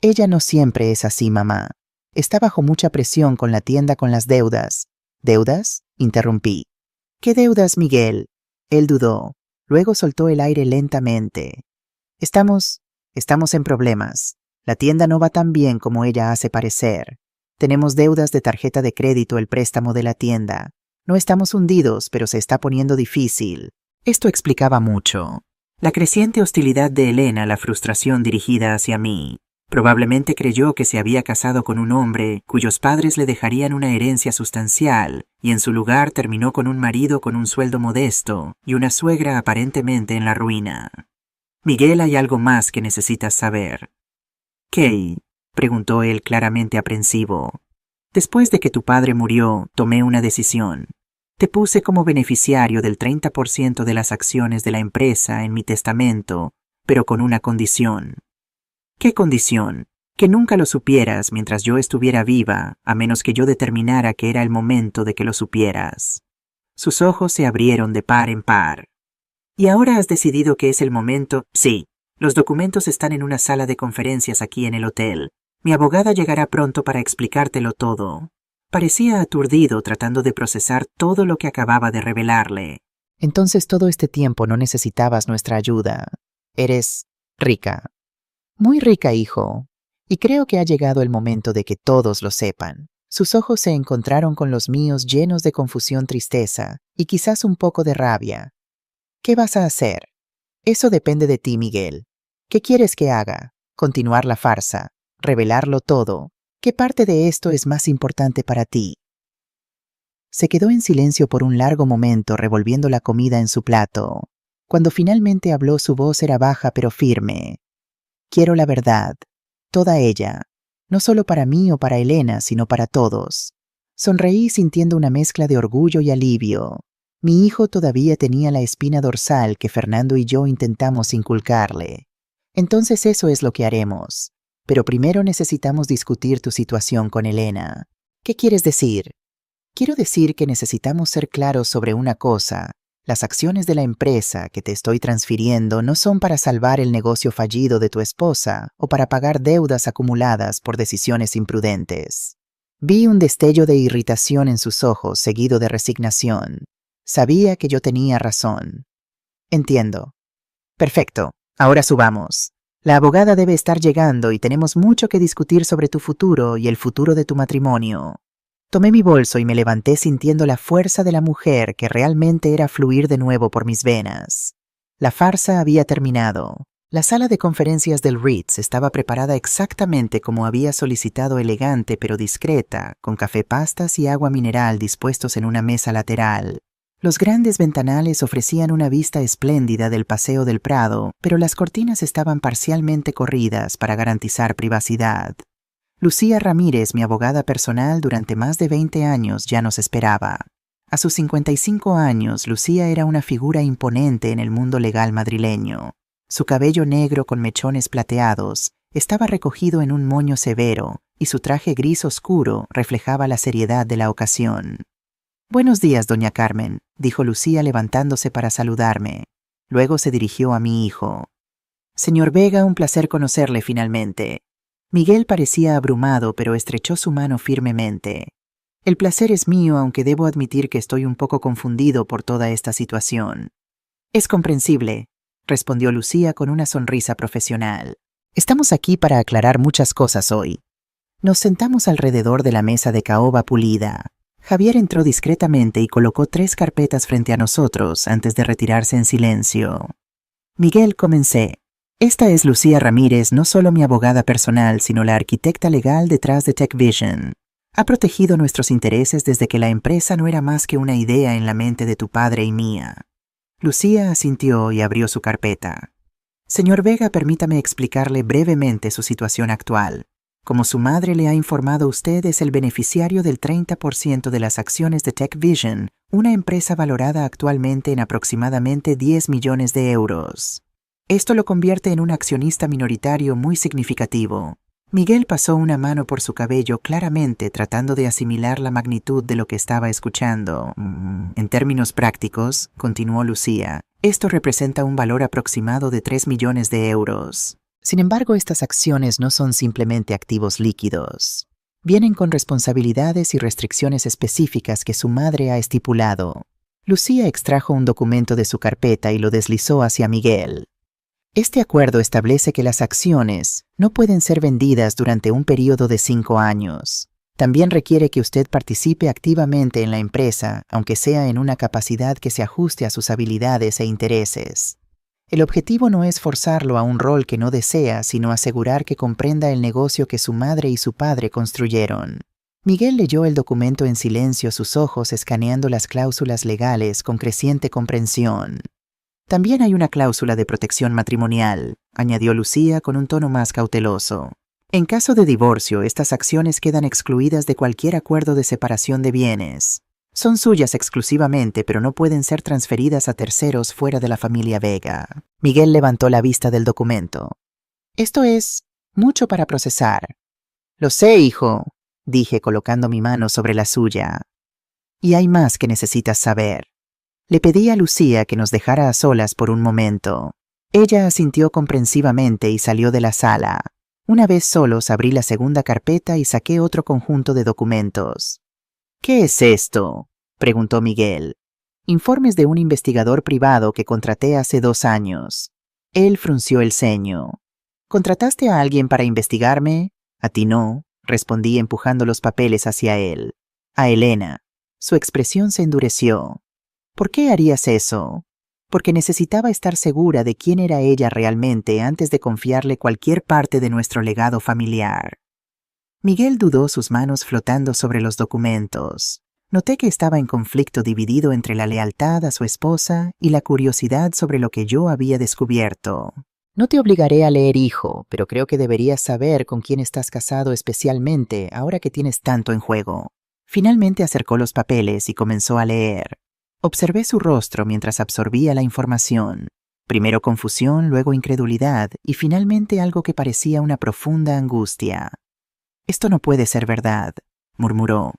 Ella no siempre es así, mamá. Está bajo mucha presión con la tienda, con las deudas. ¿Deudas? Interrumpí. ¿Qué deudas, Miguel? Él dudó. Luego soltó el aire lentamente. Estamos en problemas. La tienda no va tan bien como ella hace parecer. Tenemos deudas de tarjeta de crédito, el préstamo de la tienda. No estamos hundidos, pero se está poniendo difícil. Esto explicaba mucho. La creciente hostilidad de Elena, la frustración dirigida hacia mí. Probablemente creyó que se había casado con un hombre cuyos padres le dejarían una herencia sustancial, y en su lugar terminó con un marido con un sueldo modesto y una suegra aparentemente en la ruina. Miguel, hay algo más que necesitas saber. ¿Qué? Preguntó él, claramente aprensivo. Después de que tu padre murió, tomé una decisión. Te puse como beneficiario del 30% de las acciones de la empresa en mi testamento, pero con una condición. ¿Qué condición? Que nunca lo supieras mientras yo estuviera viva, a menos que yo determinara que era el momento de que lo supieras. Sus ojos se abrieron de par en par. ¿Y ahora has decidido que es el momento? Sí. Los documentos están en una sala de conferencias aquí en el hotel. Mi abogada llegará pronto para explicártelo todo. Parecía aturdido, tratando de procesar todo lo que acababa de revelarle. Entonces todo este tiempo no necesitabas nuestra ayuda. Eres rica. Muy rica, hijo. Y creo que ha llegado el momento de que todos lo sepan. Sus ojos se encontraron con los míos, llenos de confusión, tristeza y quizás un poco de rabia. ¿Qué vas a hacer? Eso depende de ti, Miguel. ¿Qué quieres que haga? ¿Continuar la farsa? ¿Revelarlo todo? ¿Qué parte de esto es más importante para ti? Se quedó en silencio por un largo momento, revolviendo la comida en su plato. Cuando finalmente habló, su voz era baja pero firme. Quiero la verdad. Toda ella. No solo para mí o para Elena, sino para todos. Sonreí, sintiendo una mezcla de orgullo y alivio. Mi hijo todavía tenía la espina dorsal que Fernando y yo intentamos inculcarle. Entonces eso es lo que haremos. Pero primero necesitamos discutir tu situación con Elena. ¿Qué quieres decir? Quiero decir que necesitamos ser claros sobre una cosa. Las acciones de la empresa que te estoy transfiriendo no son para salvar el negocio fallido de tu esposa o para pagar deudas acumuladas por decisiones imprudentes. Vi un destello de irritación en sus ojos, seguido de resignación. Sabía que yo tenía razón. Entiendo. Perfecto. Ahora subamos. La abogada debe estar llegando y tenemos mucho que discutir sobre tu futuro y el futuro de tu matrimonio. Tomé mi bolso y me levanté, sintiendo la fuerza de la mujer que realmente era fluir de nuevo por mis venas. La farsa había terminado. La sala de conferencias del Ritz estaba preparada exactamente como había solicitado, elegante pero discreta, con café, pastas y agua mineral dispuestos en una mesa lateral. Los grandes ventanales ofrecían una vista espléndida del Paseo del Prado, pero las cortinas estaban parcialmente corridas para garantizar privacidad. Lucía Ramírez, mi abogada personal durante más de 20 años, ya nos esperaba. A sus 55 años, Lucía era una figura imponente en el mundo legal madrileño. Su cabello negro con mechones plateados estaba recogido en un moño severo, y su traje gris oscuro reflejaba la seriedad de la ocasión. «Buenos días, doña Carmen», dijo Lucía, levantándose para saludarme. Luego se dirigió a mi hijo. «Señor Vega, un placer conocerle finalmente». Miguel parecía abrumado, pero estrechó su mano firmemente. «El placer es mío, aunque debo admitir que estoy un poco confundido por toda esta situación». «Es comprensible», respondió Lucía con una sonrisa profesional. «Estamos aquí para aclarar muchas cosas hoy». Nos sentamos alrededor de la mesa de caoba pulida. Javier entró discretamente y colocó 3 carpetas frente a nosotros antes de retirarse en silencio. «Miguel», comencé. «Esta es Lucía Ramírez, no solo mi abogada personal, sino la arquitecta legal detrás de TechVision. Ha protegido nuestros intereses desde que la empresa no era más que una idea en la mente de tu padre y mía». Lucía asintió y abrió su carpeta. Señor Vega, permítame explicarle brevemente su situación actual. Como su madre le ha informado, usted es el beneficiario del 30% de las acciones de TechVision, una empresa valorada actualmente en aproximadamente 10 millones de euros. Esto lo convierte en un accionista minoritario muy significativo. Miguel pasó una mano por su cabello, claramente tratando de asimilar la magnitud de lo que estaba escuchando. En términos prácticos, continuó Lucía, esto representa un valor aproximado de 3 millones de euros. Sin embargo, estas acciones no son simplemente activos líquidos. Vienen con responsabilidades y restricciones específicas que su madre ha estipulado. Lucía extrajo un documento de su carpeta y lo deslizó hacia Miguel. Este acuerdo establece que las acciones no pueden ser vendidas durante un periodo de 5 años. También requiere que usted participe activamente en la empresa, aunque sea en una capacidad que se ajuste a sus habilidades e intereses. El objetivo no es forzarlo a un rol que no desea, sino asegurar que comprenda el negocio que su madre y su padre construyeron. Miguel leyó el documento en silencio, sus ojos escaneando las cláusulas legales con creciente comprensión. También hay una cláusula de protección matrimonial, añadió Lucía con un tono más cauteloso. En caso de divorcio, estas acciones quedan excluidas de cualquier acuerdo de separación de bienes. Son suyas exclusivamente, pero no pueden ser transferidas a terceros fuera de la familia Vega. Miguel levantó la vista del documento. Esto es mucho para procesar. Lo sé, hijo, dije colocando mi mano sobre la suya. Y hay más que necesitas saber. Le pedí a Lucía que nos dejara a solas por un momento. Ella asintió comprensivamente y salió de la sala. Una vez solos, abrí la segunda carpeta y saqué otro conjunto de documentos. ¿Qué es esto?, preguntó Miguel. Informes de un investigador privado que contraté hace 2 años. Él frunció el ceño. ¿Contrataste a alguien para investigarme? A ti no, respondí empujando los papeles hacia él. A Elena. Su expresión se endureció. ¿Por qué harías eso? Porque necesitaba estar segura de quién era ella realmente antes de confiarle cualquier parte de nuestro legado familiar. Miguel dudó, sus manos flotando sobre los documentos. Noté que estaba en conflicto, dividido entre la lealtad a su esposa y la curiosidad sobre lo que yo había descubierto. No te obligaré a leer, hijo, pero creo que deberías saber con quién estás casado, especialmente ahora que tienes tanto en juego. Finalmente acercó los papeles y comenzó a leer. Observé su rostro mientras absorbía la información. Primero confusión, luego incredulidad y finalmente algo que parecía una profunda angustia. «Esto no puede ser verdad», murmuró.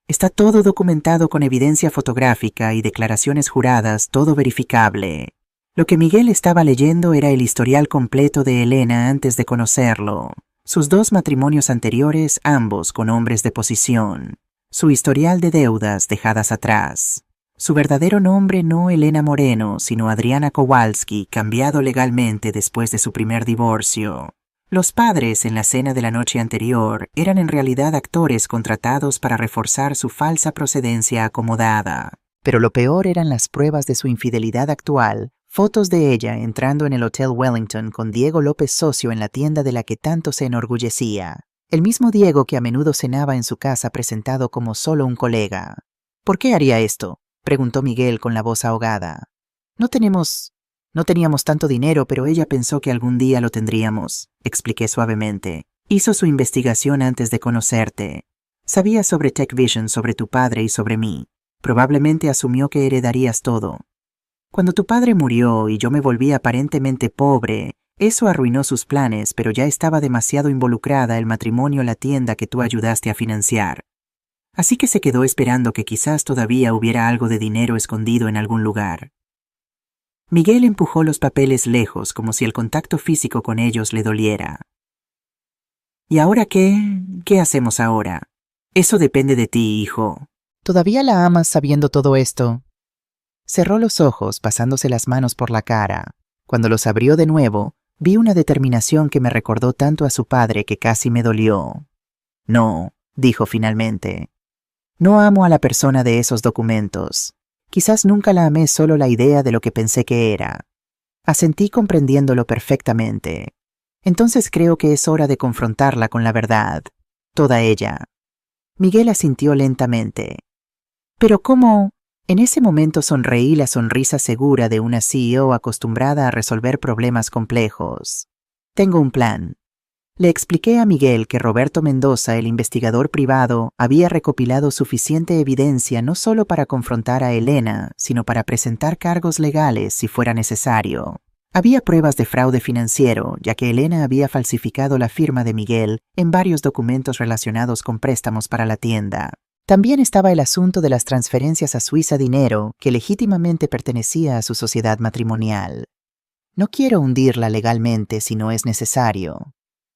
«Está todo documentado con evidencia fotográfica y declaraciones juradas, todo verificable». Lo que Miguel estaba leyendo era el historial completo de Elena antes de conocerlo. Sus 2 matrimonios anteriores, ambos con hombres de posición. Su historial de deudas dejadas atrás. Su verdadero nombre no Elena Moreno, sino Adriana Kowalski, cambiado legalmente después de su primer divorcio. Los padres en la cena de la noche anterior eran en realidad actores contratados para reforzar su falsa procedencia acomodada. Pero lo peor eran las pruebas de su infidelidad actual, fotos de ella entrando en el Hotel Wellington con Diego López, socio en la tienda de la que tanto se enorgullecía. El mismo Diego que a menudo cenaba en su casa presentado como solo un colega. ¿Por qué haría esto?, preguntó Miguel con la voz ahogada. No teníamos tanto dinero, pero ella pensó que algún día lo tendríamos, expliqué suavemente. Hizo su investigación antes de conocerte. Sabía sobre TechVision, sobre tu padre y sobre mí. Probablemente asumió que heredarías todo. Cuando tu padre murió y yo me volví aparentemente pobre, eso arruinó sus planes, pero ya estaba demasiado involucrada el matrimonio, la tienda que tú ayudaste a financiar. Así que se quedó esperando que quizás todavía hubiera algo de dinero escondido en algún lugar. Miguel empujó los papeles lejos, como si el contacto físico con ellos le doliera. ¿Y ahora qué? ¿Qué hacemos ahora? Eso depende de ti, hijo. ¿Todavía la amas sabiendo todo esto? Cerró los ojos, pasándose las manos por la cara. Cuando los abrió de nuevo, vi una determinación que me recordó tanto a su padre que casi me dolió. No, dijo finalmente. No amo a la persona de esos documentos. Quizás nunca la amé, solo la idea de lo que pensé que era. Asentí comprendiéndolo perfectamente. Entonces creo que es hora de confrontarla con la verdad. Toda ella. Miguel asintió lentamente. ¿Pero cómo? En ese momento sonreí la sonrisa segura de una CEO acostumbrada a resolver problemas complejos. Tengo un plan. Le expliqué a Miguel que Roberto Mendoza, el investigador privado, había recopilado suficiente evidencia no solo para confrontar a Elena, sino para presentar cargos legales si fuera necesario. Había pruebas de fraude financiero, ya que Elena había falsificado la firma de Miguel en varios documentos relacionados con préstamos para la tienda. También estaba el asunto de las transferencias a Suiza dinero que legítimamente pertenecía a su sociedad matrimonial. No quiero hundirla legalmente si no es necesario,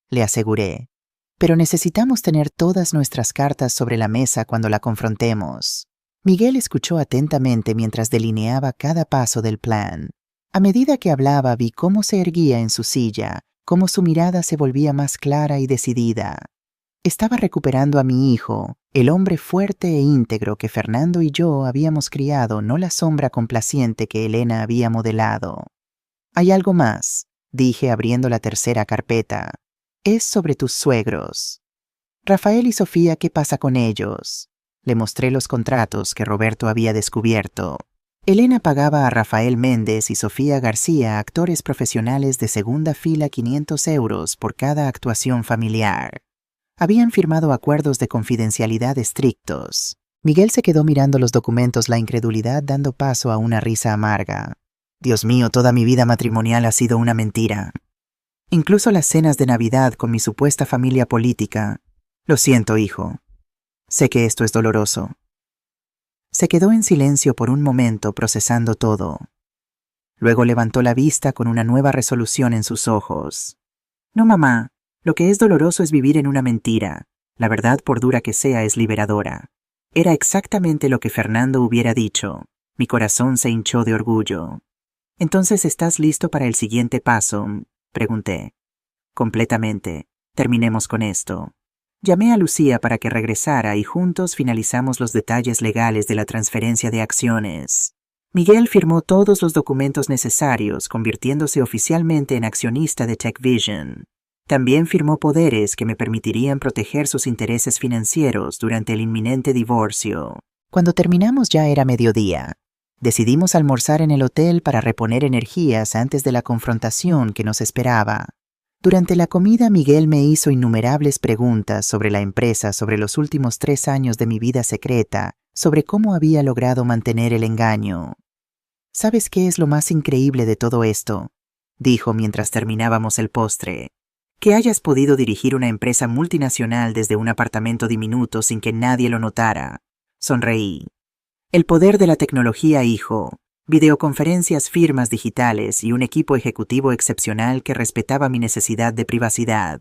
le aseguré, pero necesitamos tener todas nuestras cartas sobre la mesa cuando la confrontemos. Miguel escuchó atentamente mientras delineaba cada paso del plan. A medida que hablaba vi cómo se erguía en su silla, cómo su mirada se volvía más clara y decidida. Estaba recuperando a mi hijo, el hombre fuerte e íntegro que Fernando y yo habíamos criado, no la sombra complaciente que Elena había modelado. Hay algo más, dije abriendo la tercera carpeta. Es sobre tus suegros. Rafael y Sofía, ¿qué pasa con ellos? Le mostré los contratos que Roberto había descubierto. Elena pagaba a Rafael Méndez y Sofía García, actores profesionales de segunda fila, 500 euros por cada actuación familiar. Habían firmado acuerdos de confidencialidad estrictos. Miguel se quedó mirando los documentos, la incredulidad dando paso a una risa amarga. Dios mío, toda mi vida matrimonial ha sido una mentira. Incluso las cenas de Navidad con mi supuesta familia política. Lo siento, hijo. Sé que esto es doloroso. Se quedó en silencio por un momento procesando todo. Luego levantó la vista con una nueva resolución en sus ojos. No, mamá. Lo que es doloroso es vivir en una mentira. La verdad, por dura que sea, es liberadora. Era exactamente lo que Fernando hubiera dicho. Mi corazón se hinchó de orgullo. Entonces, ¿estás listo para el siguiente paso? Pregunté. Completamente. Terminemos con esto. Llamé a Lucía para que regresara y juntos finalizamos los detalles legales de la transferencia de acciones. Miguel firmó todos los documentos necesarios, convirtiéndose oficialmente en accionista de TechVision. También firmó poderes que me permitirían proteger sus intereses financieros durante el inminente divorcio. Cuando terminamos ya era mediodía. Decidimos almorzar en el hotel para reponer energías antes de la confrontación que nos esperaba. Durante la comida Miguel me hizo innumerables preguntas sobre la empresa, sobre los últimos 3 años de mi vida secreta, sobre cómo había logrado mantener el engaño. ¿Sabes qué es lo más increíble de todo esto?, dijo mientras terminábamos el postre. Que hayas podido dirigir una empresa multinacional desde un apartamento diminuto sin que nadie lo notara. Sonreí. El poder de la tecnología, hijo. Videoconferencias, firmas digitales y un equipo ejecutivo excepcional que respetaba mi necesidad de privacidad.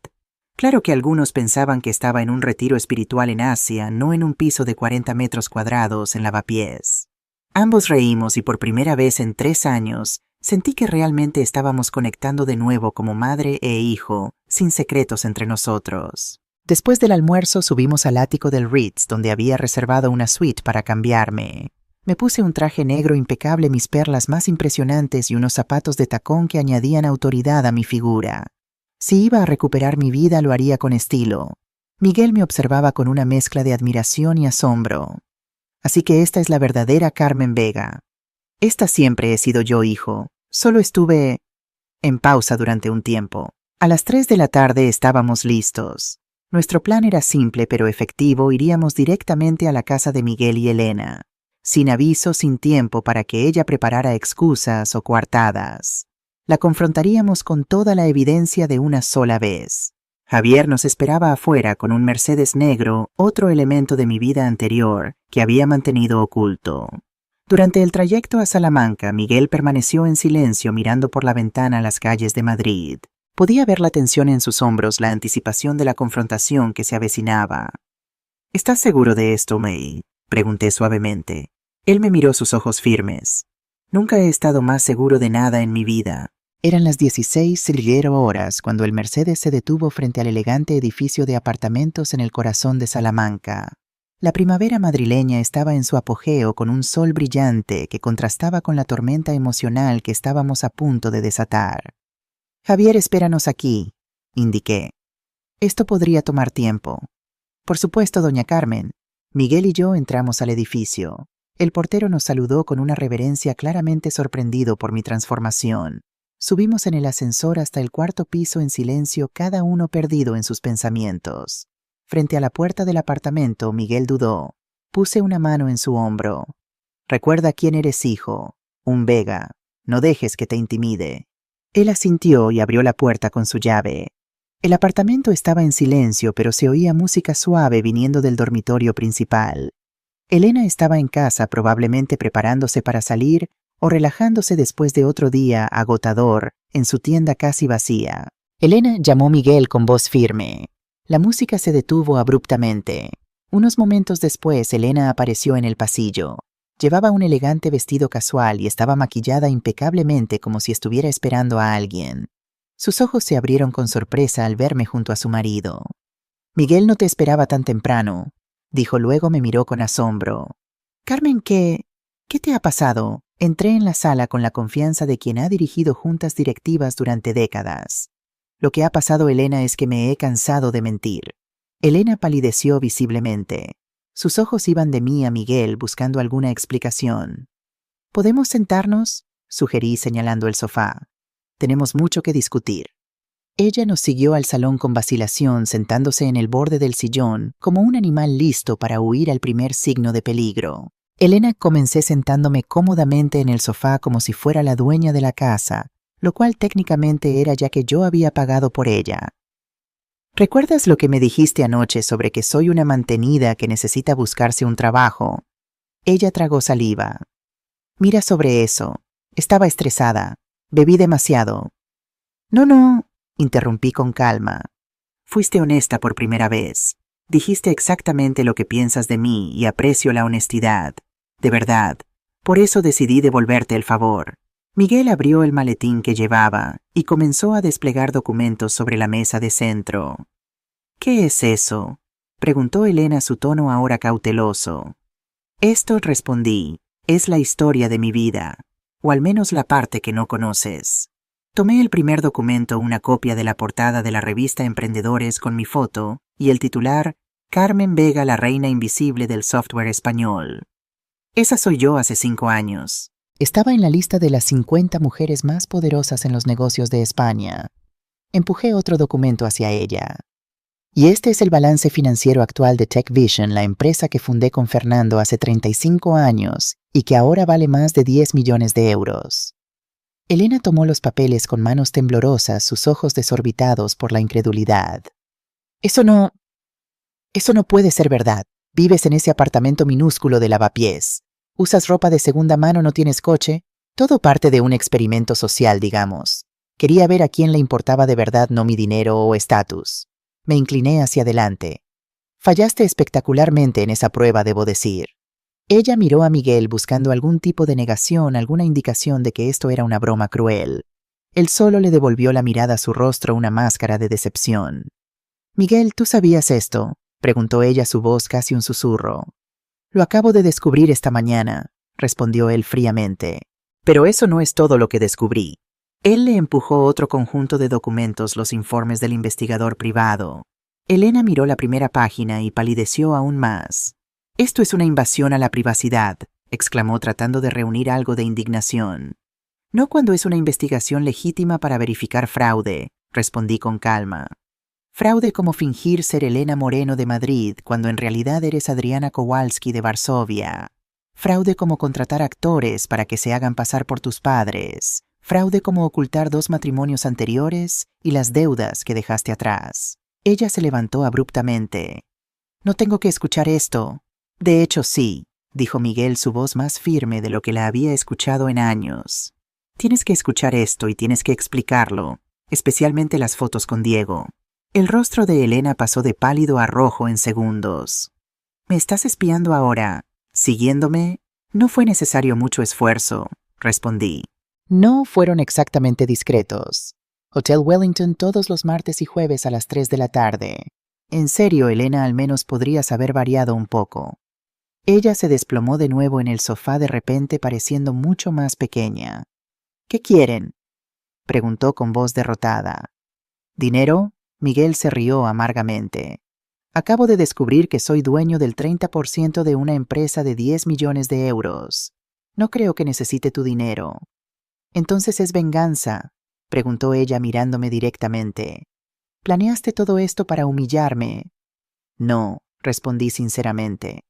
Claro que algunos pensaban que estaba en un retiro espiritual en Asia, no en un piso de 40 metros cuadrados en Lavapiés. Ambos reímos y por primera vez en 3 años sentí que realmente estábamos conectando de nuevo como madre e hijo, sin secretos entre nosotros. Después del almuerzo subimos al ático del Ritz, donde había reservado una suite para cambiarme. Me puse un traje negro impecable, mis perlas más impresionantes y unos zapatos de tacón que añadían autoridad a mi figura. Si iba a recuperar mi vida, lo haría con estilo. Miguel me observaba con una mezcla de admiración y asombro. Así que esta es la verdadera Carmen Vega. Esta siempre he sido yo, hijo. Solo estuve en pausa durante un tiempo. A las 3 de la tarde estábamos listos. Nuestro plan era simple pero efectivo. Iríamos directamente a la casa de Miguel y Elena, sin aviso, sin tiempo para que ella preparara excusas o coartadas. La confrontaríamos con toda la evidencia de una sola vez. Javier nos esperaba afuera con un Mercedes negro, otro elemento de mi vida anterior que había mantenido oculto. Durante el trayecto a Salamanca, Miguel permaneció en silencio mirando por la ventana las calles de Madrid. Podía ver la tensión en sus hombros, la anticipación de la confrontación que se avecinaba. ¿Estás seguro de esto, May?, pregunté suavemente. Él me miró, sus ojos firmes. Nunca he estado más seguro de nada en mi vida. Eran las 16:00 horas cuando el Mercedes se detuvo frente al elegante edificio de apartamentos en el corazón de Salamanca. La primavera madrileña estaba en su apogeo con un sol brillante que contrastaba con la tormenta emocional que estábamos a punto de desatar. Javier, espéranos aquí, indiqué. Esto podría tomar tiempo. Por supuesto, doña Carmen. Miguel y yo entramos al edificio. El portero nos saludó con una reverencia, claramente sorprendido por mi transformación. Subimos en el ascensor hasta el cuarto piso en silencio, cada uno perdido en sus pensamientos. Frente a la puerta del apartamento, Miguel dudó. Puse una mano en su hombro. «Recuerda quién eres, hijo. Un Vega. No dejes que te intimide». Él asintió y abrió la puerta con su llave. El apartamento estaba en silencio, pero se oía música suave viniendo del dormitorio principal. Elena estaba en casa, probablemente preparándose para salir o relajándose después de otro día agotador en su tienda casi vacía. Elena llamó a Miguel con voz firme. La música se detuvo abruptamente. Unos momentos después, Elena apareció en el pasillo. Llevaba un elegante vestido casual y estaba maquillada impecablemente, como si estuviera esperando a alguien. Sus ojos se abrieron con sorpresa al verme junto a su marido. «Miguel no te esperaba tan temprano», dijo. Luego me miró con asombro. «Carmen, ¿qué te ha pasado?» Entré en la sala con la confianza de quien ha dirigido juntas directivas durante décadas. «Lo que ha pasado, Elena, es que me he cansado de mentir». Elena palideció visiblemente. Sus ojos iban de mí a Miguel buscando alguna explicación. «¿Podemos sentarnos?», sugerí señalando el sofá. «Tenemos mucho que discutir». Ella nos siguió al salón con vacilación, sentándose en el borde del sillón como un animal listo para huir al primer signo de peligro. Elena comencé sentándome cómodamente en el sofá como si fuera la dueña de la casa, lo cual técnicamente era, ya que yo había pagado por ella. «¿Recuerdas lo que me dijiste anoche sobre que soy una mantenida que necesita buscarse un trabajo?» Ella tragó saliva. «Mira, sobre eso. Estaba estresada. Bebí demasiado». No, interrumpí con calma. «Fuiste honesta por primera vez. Dijiste exactamente lo que piensas de mí y aprecio la honestidad. De verdad. Por eso decidí devolverte el favor». Miguel abrió el maletín que llevaba y comenzó a desplegar documentos sobre la mesa de centro. «¿Qué es eso?», preguntó Elena, su tono ahora cauteloso. «Esto», respondí, «es la historia de mi vida, o al menos la parte que no conoces». Tomé el primer documento, una copia de la portada de la revista Emprendedores con mi foto y el titular «Carmen Vega, la reina invisible del software español». Esa soy yo hace 5 años. Estaba en la lista de las 50 mujeres más poderosas en los negocios de España. Empujé otro documento hacia ella. «Y este es el balance financiero actual de TechVision, la empresa que fundé con Fernando hace 35 años y que ahora vale más de 10 millones de euros». Elena tomó los papeles con manos temblorosas, sus ojos desorbitados por la incredulidad. Eso no puede ser verdad. Vives en ese apartamento minúsculo de lavapiés. Usas ropa de segunda mano, no tienes coche. Todo parte de un experimento social, digamos. Quería ver a quién le importaba de verdad, no mi dinero o estatus. Me incliné hacia adelante. «Fallaste espectacularmente en esa prueba, debo decir». Ella miró a Miguel buscando algún tipo de negación, alguna indicación de que esto era una broma cruel. Él solo le devolvió la mirada a su rostro, una máscara de decepción. «Miguel, ¿tú sabías esto?», preguntó ella, su voz casi un susurro. «Lo acabo de descubrir esta mañana», respondió él fríamente. «Pero eso no es todo lo que descubrí». Él le empujó otro conjunto de documentos, los informes del investigador privado. Elena miró la primera página y palideció aún más. «Esto es una invasión a la privacidad», exclamó, tratando de reunir algo de indignación. «No cuando es una investigación legítima para verificar fraude», respondí con calma. «Fraude como fingir ser Elena Moreno de Madrid cuando en realidad eres Adriana Kowalski de Varsovia. Fraude como contratar actores para que se hagan pasar por tus padres. Fraude como ocultar 2 matrimonios anteriores y las deudas que dejaste atrás». Ella se levantó abruptamente. «No tengo que escuchar esto». «De hecho, sí», dijo Miguel, su voz más firme de lo que la había escuchado en años. «Tienes que escuchar esto y tienes que explicarlo, especialmente las fotos con Diego». El rostro de Elena pasó de pálido a rojo en segundos. «¿Me estás espiando ahora? ¿Siguiéndome?» «No fue necesario mucho esfuerzo», respondí. «No fueron exactamente discretos. Hotel Wellington todos los martes y jueves a las 3 de la tarde. En serio, Elena, al menos podrías haber variado un poco». Ella se desplomó de nuevo en el sofá, de repente pareciendo mucho más pequeña. «¿Qué quieren?», preguntó con voz derrotada. «¿Dinero?». Miguel se rió amargamente. Acabo de descubrir que soy dueño del 30% de una empresa de 10 millones de euros. No creo que necesite tu dinero. ¿Entonces es venganza?, preguntó ella mirándome directamente. ¿Planeaste todo esto para humillarme? No, respondí sinceramente.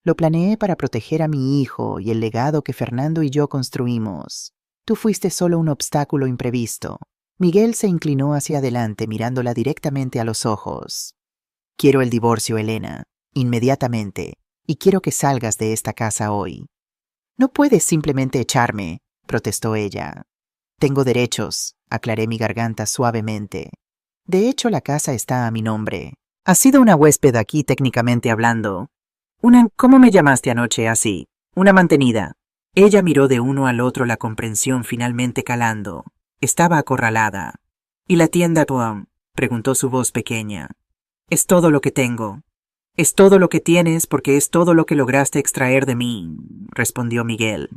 Lo planeé para proteger a mi hijo y el legado que Fernando y yo construimos. Tú fuiste solo un obstáculo imprevisto. Miguel se inclinó hacia adelante mirándola directamente a los ojos. Quiero el divorcio, Elena, inmediatamente, y quiero que salgas de esta casa hoy. No puedes simplemente echarme, protestó ella. Tengo derechos, aclaré mi garganta suavemente. De hecho, la casa está a mi nombre. Has sido una huésped aquí técnicamente hablando. ¿Cómo me llamaste anoche así? Una mantenida. Ella miró de uno al otro, la comprensión finalmente calando. Estaba acorralada. ¿Y la tienda, Tuam?, preguntó su voz pequeña. Es todo lo que tengo. Es todo lo que tienes porque es todo lo que lograste extraer de mí, respondió Miguel.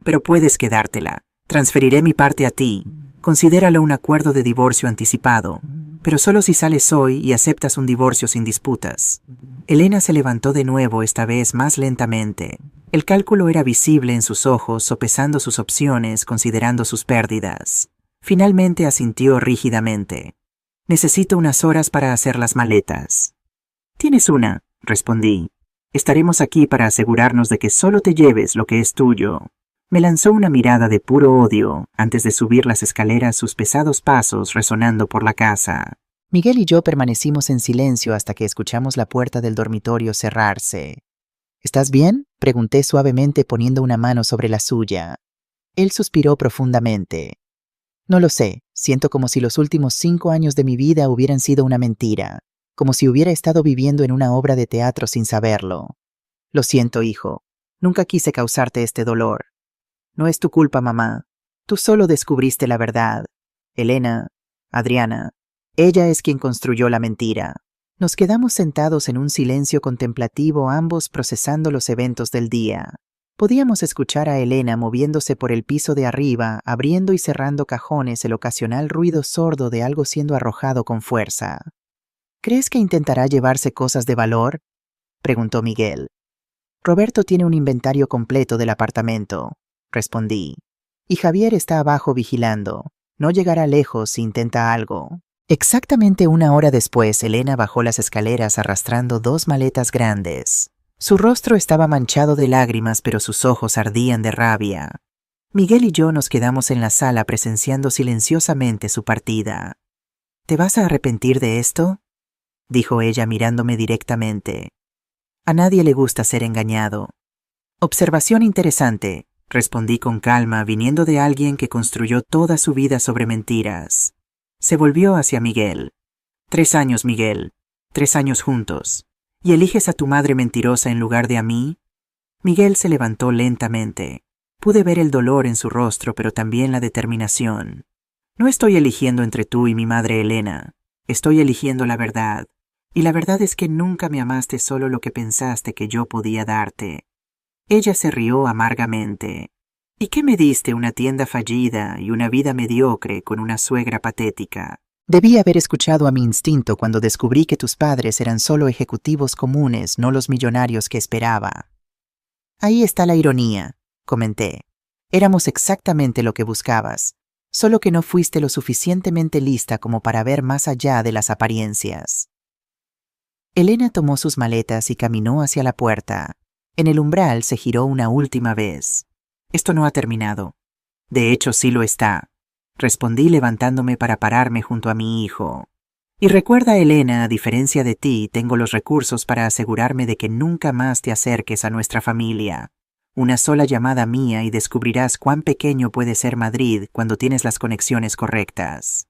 Pero puedes quedártela. Transferiré mi parte a ti. Considéralo un acuerdo de divorcio anticipado, pero solo si sales hoy y aceptas un divorcio sin disputas. Elena se levantó de nuevo, esta vez más lentamente. El cálculo era visible en sus ojos, sopesando sus opciones, considerando sus pérdidas. Finalmente asintió rígidamente. Necesito unas horas para hacer las maletas. Tienes una, respondí. Estaremos aquí para asegurarnos de que solo te lleves lo que es tuyo. Me lanzó una mirada de puro odio antes de subir las escaleras, sus pesados pasos resonando por la casa. Miguel y yo permanecimos en silencio hasta que escuchamos la puerta del dormitorio cerrarse. ¿Estás bien?, pregunté suavemente poniendo una mano sobre la suya. Él suspiró profundamente. No lo sé, siento como si los últimos 5 años de mi vida hubieran sido una mentira, como si hubiera estado viviendo en una obra de teatro sin saberlo. Lo siento, hijo. Nunca quise causarte este dolor. No es tu culpa, mamá. Tú solo descubriste la verdad. Elena, Adriana, ella es quien construyó la mentira. Nos quedamos sentados en un silencio contemplativo, ambos procesando los eventos del día. Podíamos escuchar a Elena moviéndose por el piso de arriba, abriendo y cerrando cajones, el ocasional ruido sordo de algo siendo arrojado con fuerza. ¿Crees que intentará llevarse cosas de valor?, preguntó Miguel. Roberto tiene un inventario completo del apartamento, respondí. Y Javier está abajo vigilando. No llegará lejos si intenta algo. Exactamente 1 hora después, Elena bajó las escaleras arrastrando 2 maletas grandes. Su rostro estaba manchado de lágrimas, pero sus ojos ardían de rabia. Miguel y yo nos quedamos en la sala presenciando silenciosamente su partida. ¿Te vas a arrepentir de esto?, dijo ella mirándome directamente. A nadie le gusta ser engañado. Observación interesante, respondí con calma, viniendo de alguien que construyó toda su vida sobre mentiras. Se volvió hacia Miguel. 3 años, Miguel. 3 años juntos. ¿Y eliges a tu madre mentirosa en lugar de a mí? Miguel se levantó lentamente. Pude ver el dolor en su rostro, pero también la determinación. No estoy eligiendo entre tú y mi madre Elena. Estoy eligiendo la verdad. Y la verdad es que nunca me amaste solo lo que pensaste que yo podía darte. Ella se rió amargamente. ¿Y qué me diste? Una tienda fallida y una vida mediocre con una suegra patética. Debí haber escuchado a mi instinto cuando descubrí que tus padres eran solo ejecutivos comunes, no los millonarios que esperaba. Ahí está la ironía, comenté. Éramos exactamente lo que buscabas, solo que no fuiste lo suficientemente lista como para ver más allá de las apariencias. Elena tomó sus maletas y caminó hacia la puerta. En el umbral se giró una última vez. Esto no ha terminado. De hecho, sí lo está. Respondí levantándome para pararme junto a mi hijo. Y recuerda, Elena, a diferencia de ti, tengo los recursos para asegurarme de que nunca más te acerques a nuestra familia. Una sola llamada mía y descubrirás cuán pequeño puede ser Madrid cuando tienes las conexiones correctas.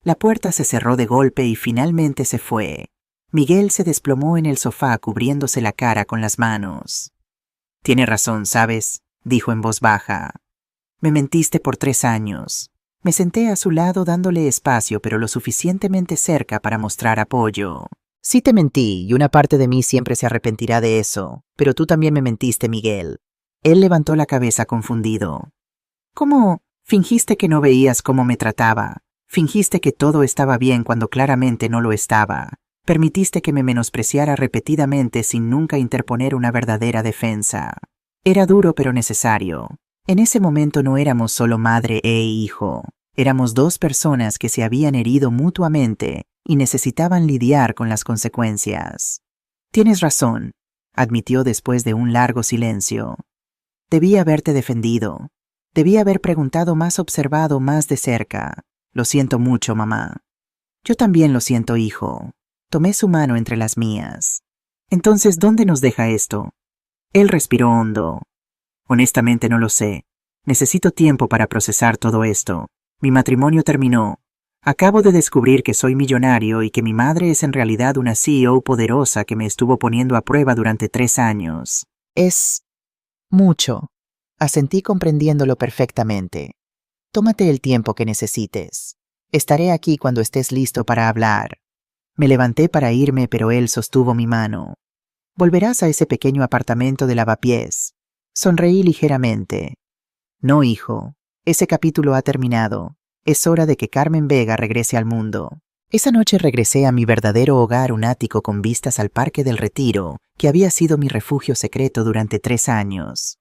La puerta se cerró de golpe y finalmente se fue. Miguel se desplomó en el sofá cubriéndose la cara con las manos. Tiene razón, ¿sabes?, dijo en voz baja. Me mentiste por 3 años. Me senté a su lado dándole espacio, pero lo suficientemente cerca para mostrar apoyo. Sí te mentí, y una parte de mí siempre se arrepentirá de eso, pero tú también me mentiste, Miguel. Él levantó la cabeza confundido. ¿Cómo? Fingiste que no veías cómo me trataba. Fingiste que todo estaba bien cuando claramente no lo estaba. Permitiste que me menospreciara repetidamente sin nunca interponer una verdadera defensa. Era duro pero necesario. En ese momento no éramos solo madre e hijo. Éramos dos personas que se habían herido mutuamente y necesitaban lidiar con las consecuencias. Tienes razón, admitió después de un largo silencio. Debí haberte defendido. Debí haber preguntado más, observado más de cerca. Lo siento mucho, mamá. Yo también lo siento, hijo. Tomé su mano entre las mías. Entonces, ¿dónde nos deja esto? Él respiró hondo. Honestamente no lo sé. Necesito tiempo para procesar todo esto. Mi matrimonio terminó. Acabo de descubrir que soy millonario y que mi madre es en realidad una CEO poderosa que me estuvo poniendo a prueba durante 3 años. Es mucho. Asentí comprendiéndolo perfectamente. Tómate el tiempo que necesites. Estaré aquí cuando estés listo para hablar. Me levanté para irme, pero él sostuvo mi mano. Volverás a ese pequeño apartamento de lavapiés. Sonreí ligeramente. No, hijo. Ese capítulo ha terminado. Es hora de que Carmen Vega regrese al mundo. Esa noche regresé a mi verdadero hogar, un ático con vistas al Parque del Retiro, que había sido mi refugio secreto durante 3 años.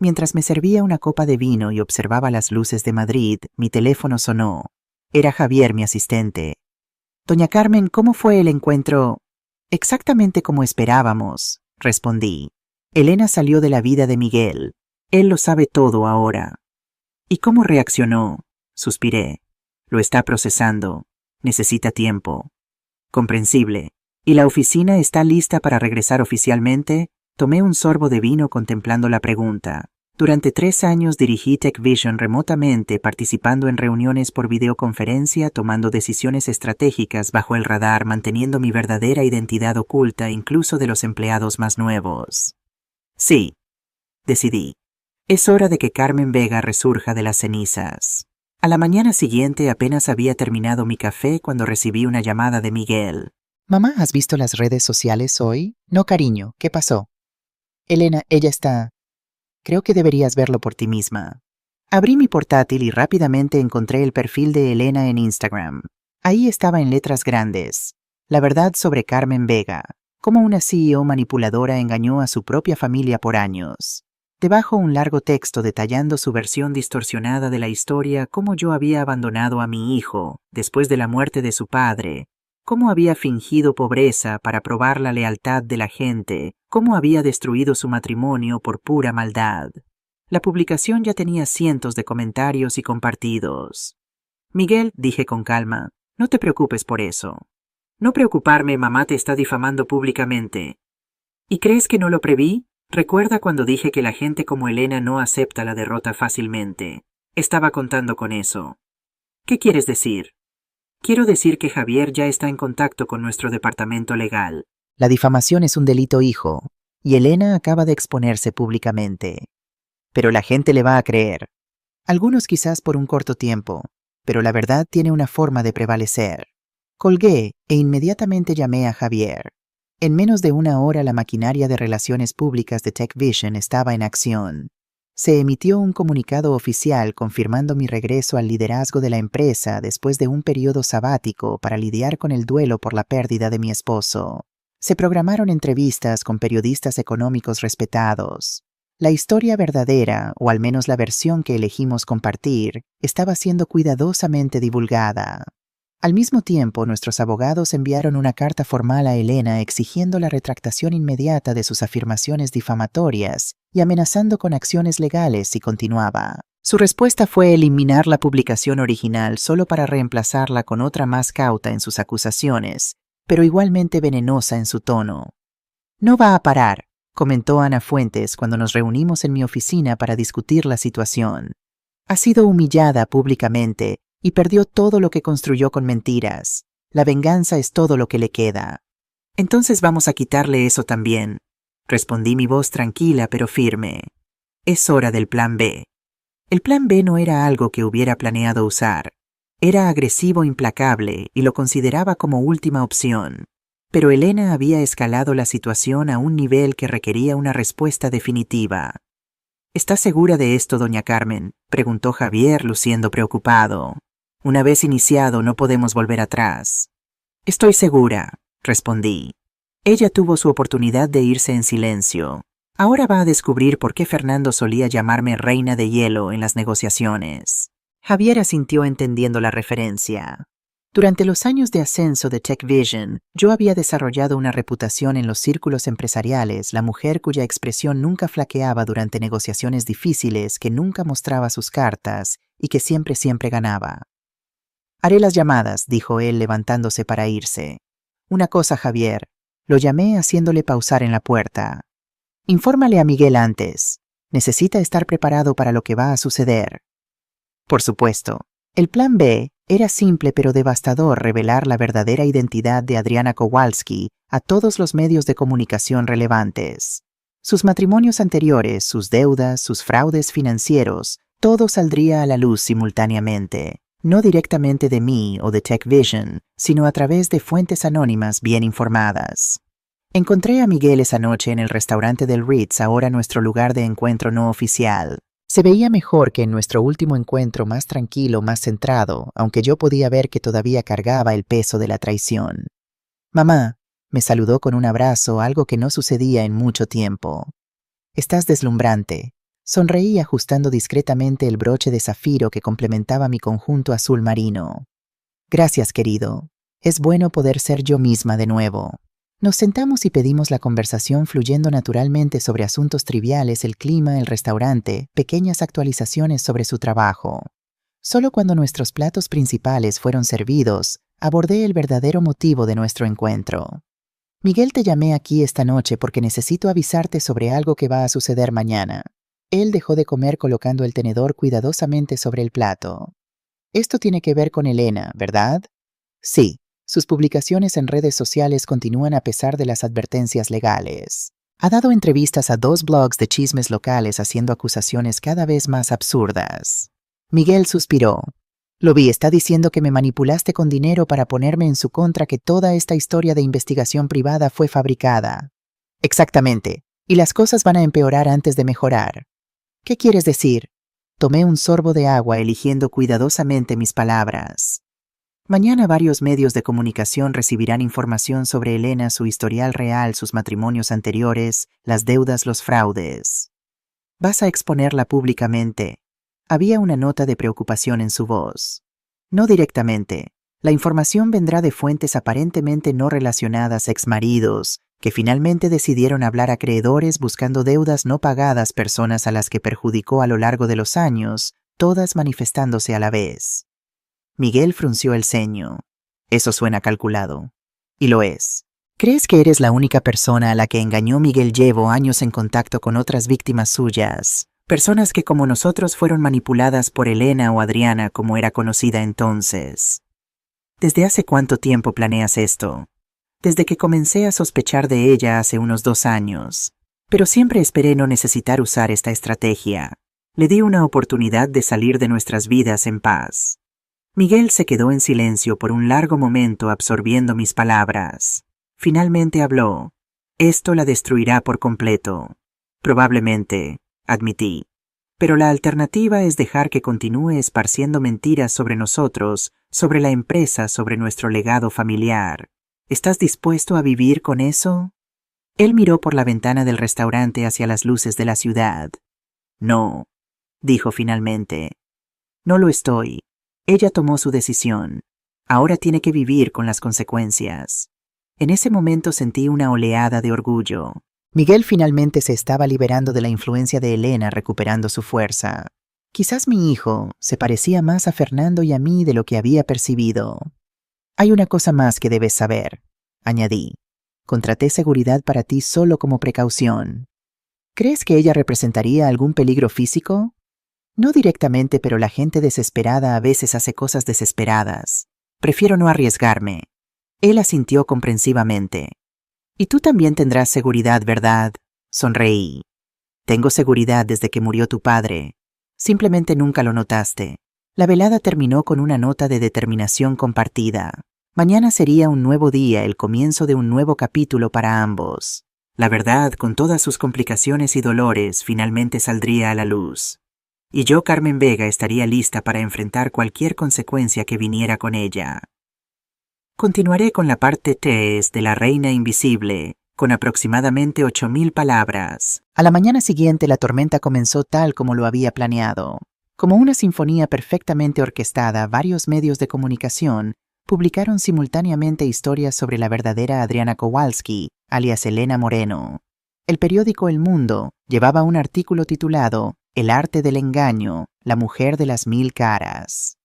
Mientras me servía una copa de vino y observaba las luces de Madrid, mi teléfono sonó. Era Javier, mi asistente. Doña Carmen, ¿cómo fue el encuentro? Exactamente como esperábamos, respondí. Elena salió de la vida de Miguel. Él lo sabe todo ahora. ¿Y cómo reaccionó? Suspiré. Lo está procesando. Necesita tiempo. Comprensible. ¿Y la oficina está lista para regresar oficialmente? Tomé un sorbo de vino contemplando la pregunta. Durante 3 años dirigí TechVision remotamente, participando en reuniones por videoconferencia, tomando decisiones estratégicas bajo el radar, manteniendo mi verdadera identidad oculta incluso de los empleados más nuevos. Sí, decidí. Es hora de que Carmen Vega resurja de las cenizas. A la mañana siguiente apenas había terminado mi café cuando recibí una llamada de Miguel. Mamá, ¿has visto las redes sociales hoy? No, cariño, ¿qué pasó? Elena, ella está... Creo que deberías verlo por ti misma. Abrí mi portátil y rápidamente encontré el perfil de Elena en Instagram. Ahí estaba en letras grandes. La verdad sobre Carmen Vega. Cómo una CEO manipuladora engañó a su propia familia por años. Debajo un largo texto detallando su versión distorsionada de la historia, cómo yo había abandonado a mi hijo después de la muerte de su padre, cómo había fingido pobreza para probar la lealtad de la gente, cómo había destruido su matrimonio por pura maldad. La publicación ya tenía cientos de comentarios y compartidos. Miguel, dije con calma, no te preocupes por eso. No preocuparme, mamá te está difamando públicamente. ¿Y crees que no lo preví? Recuerda cuando dije que la gente como Elena no acepta la derrota fácilmente. Estaba contando con eso. ¿Qué quieres decir? Quiero decir que Javier ya está en contacto con nuestro departamento legal. La difamación es un delito, hijo, y Elena acaba de exponerse públicamente. Pero la gente le va a creer. Algunos quizás por un corto tiempo, pero la verdad tiene una forma de prevalecer. Colgué e inmediatamente llamé a Javier. En menos de 1 hora la maquinaria de relaciones públicas de TechVision estaba en acción. Se emitió un comunicado oficial confirmando mi regreso al liderazgo de la empresa después de un periodo sabático para lidiar con el duelo por la pérdida de mi esposo. Se programaron entrevistas con periodistas económicos respetados. La historia verdadera, o al menos la versión que elegimos compartir, estaba siendo cuidadosamente divulgada. Al mismo tiempo, nuestros abogados enviaron una carta formal a Elena exigiendo la retractación inmediata de sus afirmaciones difamatorias y amenazando con acciones legales si continuaba. Su respuesta fue eliminar la publicación original solo para reemplazarla con otra más cauta en sus acusaciones, pero igualmente venenosa en su tono. No va a parar, comentó Ana Fuentes cuando nos reunimos en mi oficina para discutir la situación. Ha sido humillada públicamente y perdió todo lo que construyó con mentiras. La venganza es todo lo que le queda. Entonces vamos a quitarle eso también, respondí, mi voz tranquila pero firme. Es hora del plan B. El plan B no era algo que hubiera planeado usar. Era agresivo, implacable, y lo consideraba como última opción. Pero Elena había escalado la situación a un nivel que requería una respuesta definitiva. ¿Está segura de esto, doña Carmen?, preguntó Javier, luciendo preocupado. Una vez iniciado, no podemos volver atrás. Estoy segura, respondí. Ella tuvo su oportunidad de irse en silencio. Ahora va a descubrir por qué Fernando solía llamarme reina de hielo en las negociaciones. Javier asintió entendiendo la referencia. Durante los años de ascenso de TechVision, yo había desarrollado una reputación en los círculos empresariales, la mujer cuya expresión nunca flaqueaba durante negociaciones difíciles, que nunca mostraba sus cartas y que siempre ganaba. Haré las llamadas, dijo él levantándose para irse. Una cosa, Javier. Lo llamé haciéndole pausar en la puerta. Infórmale a Miguel antes. Necesita estar preparado para lo que va a suceder. Por supuesto. El plan B era simple pero devastador: revelar la verdadera identidad de Adriana Kowalski a todos los medios de comunicación relevantes. Sus matrimonios anteriores, sus deudas, sus fraudes financieros, todo saldría a la luz simultáneamente. No directamente de mí o de TechVision, sino a través de fuentes anónimas bien informadas. Encontré a Miguel esa noche en el restaurante del Ritz, ahora nuestro lugar de encuentro no oficial. Se veía mejor que en nuestro último encuentro, más tranquilo, más centrado, aunque yo podía ver que todavía cargaba el peso de la traición. «Mamá», me saludó con un abrazo, algo que no sucedía en mucho tiempo. «Estás deslumbrante». Sonreí ajustando discretamente el broche de zafiro que complementaba mi conjunto azul marino. «Gracias, querido. Es bueno poder ser yo misma de nuevo». Nos sentamos y pedimos la conversación fluyendo naturalmente sobre asuntos triviales, el clima, el restaurante, pequeñas actualizaciones sobre su trabajo. Solo cuando nuestros platos principales fueron servidos, abordé el verdadero motivo de nuestro encuentro. «Miguel, te llamé aquí esta noche porque necesito avisarte sobre algo que va a suceder mañana». Él dejó de comer colocando el tenedor cuidadosamente sobre el plato. «Esto tiene que ver con Elena, ¿verdad?» «Sí. Sus publicaciones en redes sociales continúan a pesar de las advertencias legales. Ha dado entrevistas a 2 blogs de chismes locales haciendo acusaciones cada vez más absurdas». Miguel suspiró. «Lo vi, está diciendo que me manipulaste con dinero para ponerme en su contra, que toda esta historia de investigación privada fue fabricada». «Exactamente. Y las cosas van a empeorar antes de mejorar». «¿Qué quieres decir?» Tomé un sorbo de agua, eligiendo cuidadosamente mis palabras. «Mañana varios medios de comunicación recibirán información sobre Elena, su historial real, sus matrimonios anteriores, las deudas, los fraudes. Vas a exponerla públicamente». Había una nota de preocupación en su voz. «No directamente. La información vendrá de fuentes aparentemente no relacionadas, exmaridos, que finalmente decidieron hablar, acreedores buscando deudas no pagadas, personas a las que perjudicó a lo largo de los años, todas manifestándose a la vez». Miguel frunció el ceño. «Eso suena calculado». «Y lo es. ¿Crees que eres la única persona a la que engañó Miguel? Llevo años en contacto con otras víctimas suyas, personas que como nosotros fueron manipuladas por Elena, o Adriana como era conocida entonces». «¿Desde hace cuánto tiempo planeas esto?» «Desde que comencé a sospechar de ella hace unos 2 años. Pero siempre esperé no necesitar usar esta estrategia. Le di una oportunidad de salir de nuestras vidas en paz». Miguel se quedó en silencio por un largo momento, absorbiendo mis palabras. Finalmente habló. «Esto la destruirá por completo». «Probablemente», admití. «Pero la alternativa es dejar que continúe esparciendo mentiras sobre nosotros, sobre la empresa, sobre nuestro legado familiar. ¿Estás dispuesto a vivir con eso?» Él miró por la ventana del restaurante hacia las luces de la ciudad. «No», dijo finalmente. «No lo estoy. Ella tomó su decisión. Ahora tiene que vivir con las consecuencias». En ese momento sentí una oleada de orgullo. Miguel finalmente se estaba liberando de la influencia de Elena, recuperando su fuerza. Quizás mi hijo se parecía más a Fernando y a mí de lo que había percibido. «Hay una cosa más que debes saber», añadí. «Contraté seguridad para ti solo como precaución». «¿Crees que ella representaría algún peligro físico?» «No directamente, pero la gente desesperada a veces hace cosas desesperadas. Prefiero no arriesgarme». Él asintió comprensivamente. «Y tú también tendrás seguridad, ¿verdad?», sonreí. «Tengo seguridad desde que murió tu padre. Simplemente nunca lo notaste». La velada terminó con una nota de determinación compartida. Mañana sería un nuevo día, el comienzo de un nuevo capítulo para ambos. La verdad, con todas sus complicaciones y dolores, finalmente saldría a la luz. Y yo, Carmen Vega, estaría lista para enfrentar cualquier consecuencia que viniera con ella. Continuaré con la parte 3 de La Reina Invisible, con aproximadamente 8.000 palabras. A la mañana siguiente la tormenta comenzó tal como lo había planeado. Como una sinfonía perfectamente orquestada, varios medios de comunicación publicaron simultáneamente historias sobre la verdadera Adriana Kowalski, alias Elena Moreno. El periódico El Mundo llevaba un artículo titulado El arte del engaño, la mujer de las 1000 caras.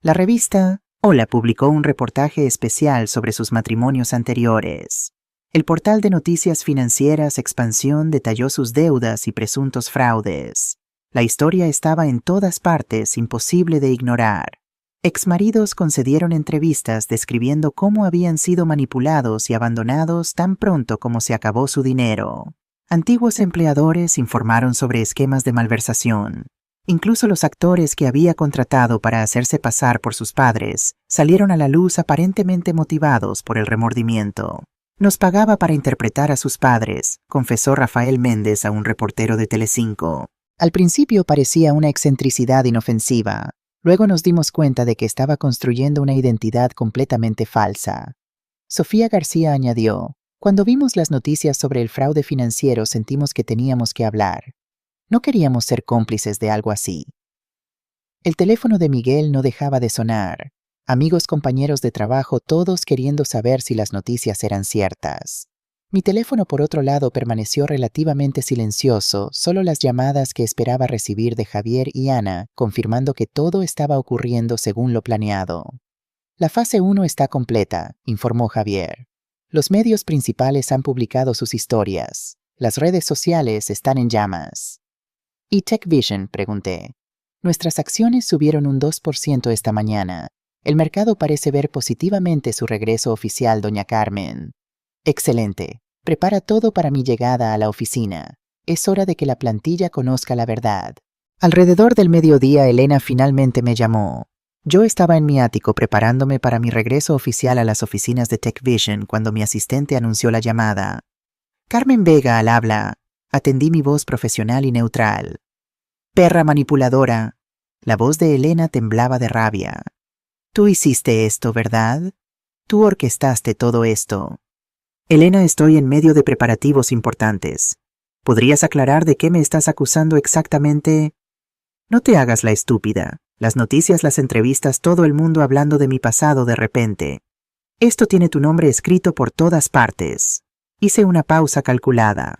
La revista Hola publicó un reportaje especial sobre sus matrimonios anteriores. El portal de noticias financieras Expansión detalló sus deudas y presuntos fraudes. La historia estaba en todas partes, imposible de ignorar. Exmaridos concedieron entrevistas describiendo cómo habían sido manipulados y abandonados tan pronto como se acabó su dinero. Antiguos empleadores informaron sobre esquemas de malversación. Incluso los actores que había contratado para hacerse pasar por sus padres salieron a la luz aparentemente motivados por el remordimiento. Nos pagaba para interpretar a sus padres, confesó Rafael Méndez a un reportero de Telecinco. Al principio parecía una excentricidad inofensiva. Luego nos dimos cuenta de que estaba construyendo una identidad completamente falsa. Sofía García añadió, cuando vimos las noticias sobre el fraude financiero sentimos que teníamos que hablar. No queríamos ser cómplices de algo así. El teléfono de Miguel no dejaba de sonar. Amigos, compañeros de trabajo, todos queriendo saber si las noticias eran ciertas. Mi teléfono, por otro lado, permaneció relativamente silencioso, solo las llamadas que esperaba recibir de Javier y Ana, confirmando que todo estaba ocurriendo según lo planeado. La fase 1 está completa, informó Javier. Los medios principales han publicado sus historias. Las redes sociales están en llamas. ¿Y TechVision?, pregunté. Nuestras acciones subieron un 2% esta mañana. El mercado parece ver positivamente su regreso oficial, doña Carmen. Excelente. Prepara todo para mi llegada a la oficina. Es hora de que la plantilla conozca la verdad. Alrededor del mediodía, Elena finalmente me llamó. Yo estaba en mi ático preparándome para mi regreso oficial a las oficinas de TechVision cuando mi asistente anunció la llamada. Carmen Vega al habla. Atendí mi voz profesional y neutral. Perra manipuladora. La voz de Elena temblaba de rabia. Tú hiciste esto, ¿verdad? Tú orquestaste todo esto. Elena, estoy en medio de preparativos importantes. ¿Podrías aclarar de qué me estás acusando exactamente? No te hagas la estúpida. Las noticias, las entrevistas, todo el mundo hablando de mi pasado de repente. Esto tiene tu nombre escrito por todas partes. Hice una pausa calculada.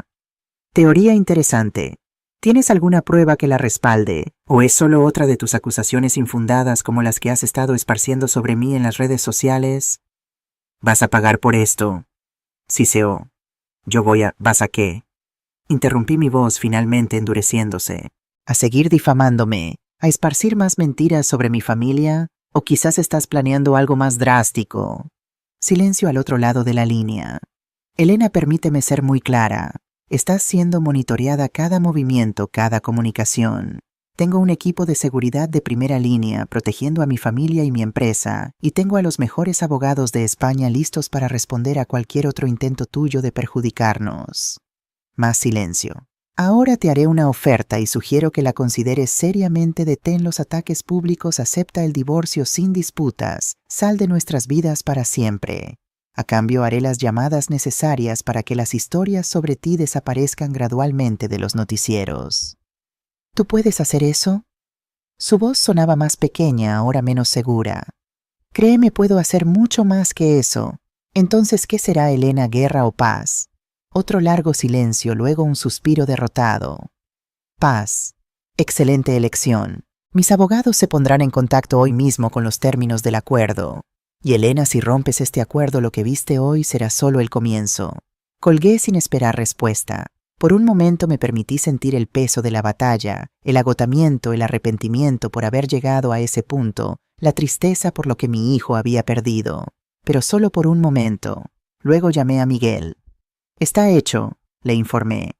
Teoría interesante. ¿Tienes alguna prueba que la respalde? ¿O es solo otra de tus acusaciones infundadas como las que has estado esparciendo sobre mí en las redes sociales? Vas a pagar por esto. Siseó. ¿Vas a qué? Interrumpí mi voz finalmente endureciéndose. ¿A seguir difamándome? ¿A esparcir más mentiras sobre mi familia? ¿O quizás estás planeando algo más drástico? Silencio al otro lado de la línea. Elena, permíteme ser muy clara. Estás siendo monitoreada cada movimiento, cada comunicación. Tengo un equipo de seguridad de primera línea protegiendo a mi familia y mi empresa, y tengo a los mejores abogados de España listos para responder a cualquier otro intento tuyo de perjudicarnos. Más silencio. Ahora te haré una oferta y sugiero que la consideres seriamente. Detén los ataques públicos, acepta el divorcio sin disputas, sal de nuestras vidas para siempre. A cambio haré las llamadas necesarias para que las historias sobre ti desaparezcan gradualmente de los noticieros. ¿Tú puedes hacer eso? Su voz sonaba más pequeña, ahora menos segura. Créeme, puedo hacer mucho más que eso. Entonces, ¿qué será, Elena, guerra o paz? Otro largo silencio, luego un suspiro derrotado. Paz. Excelente elección. Mis abogados se pondrán en contacto hoy mismo con los términos del acuerdo. Y Elena, si rompes este acuerdo, lo que viste hoy será solo el comienzo. Colgué sin esperar respuesta. Por un momento me permití sentir el peso de la batalla, el agotamiento, el arrepentimiento por haber llegado a ese punto, la tristeza por lo que mi hijo había perdido. Pero solo por un momento. Luego llamé a Miguel. Está hecho, le informé.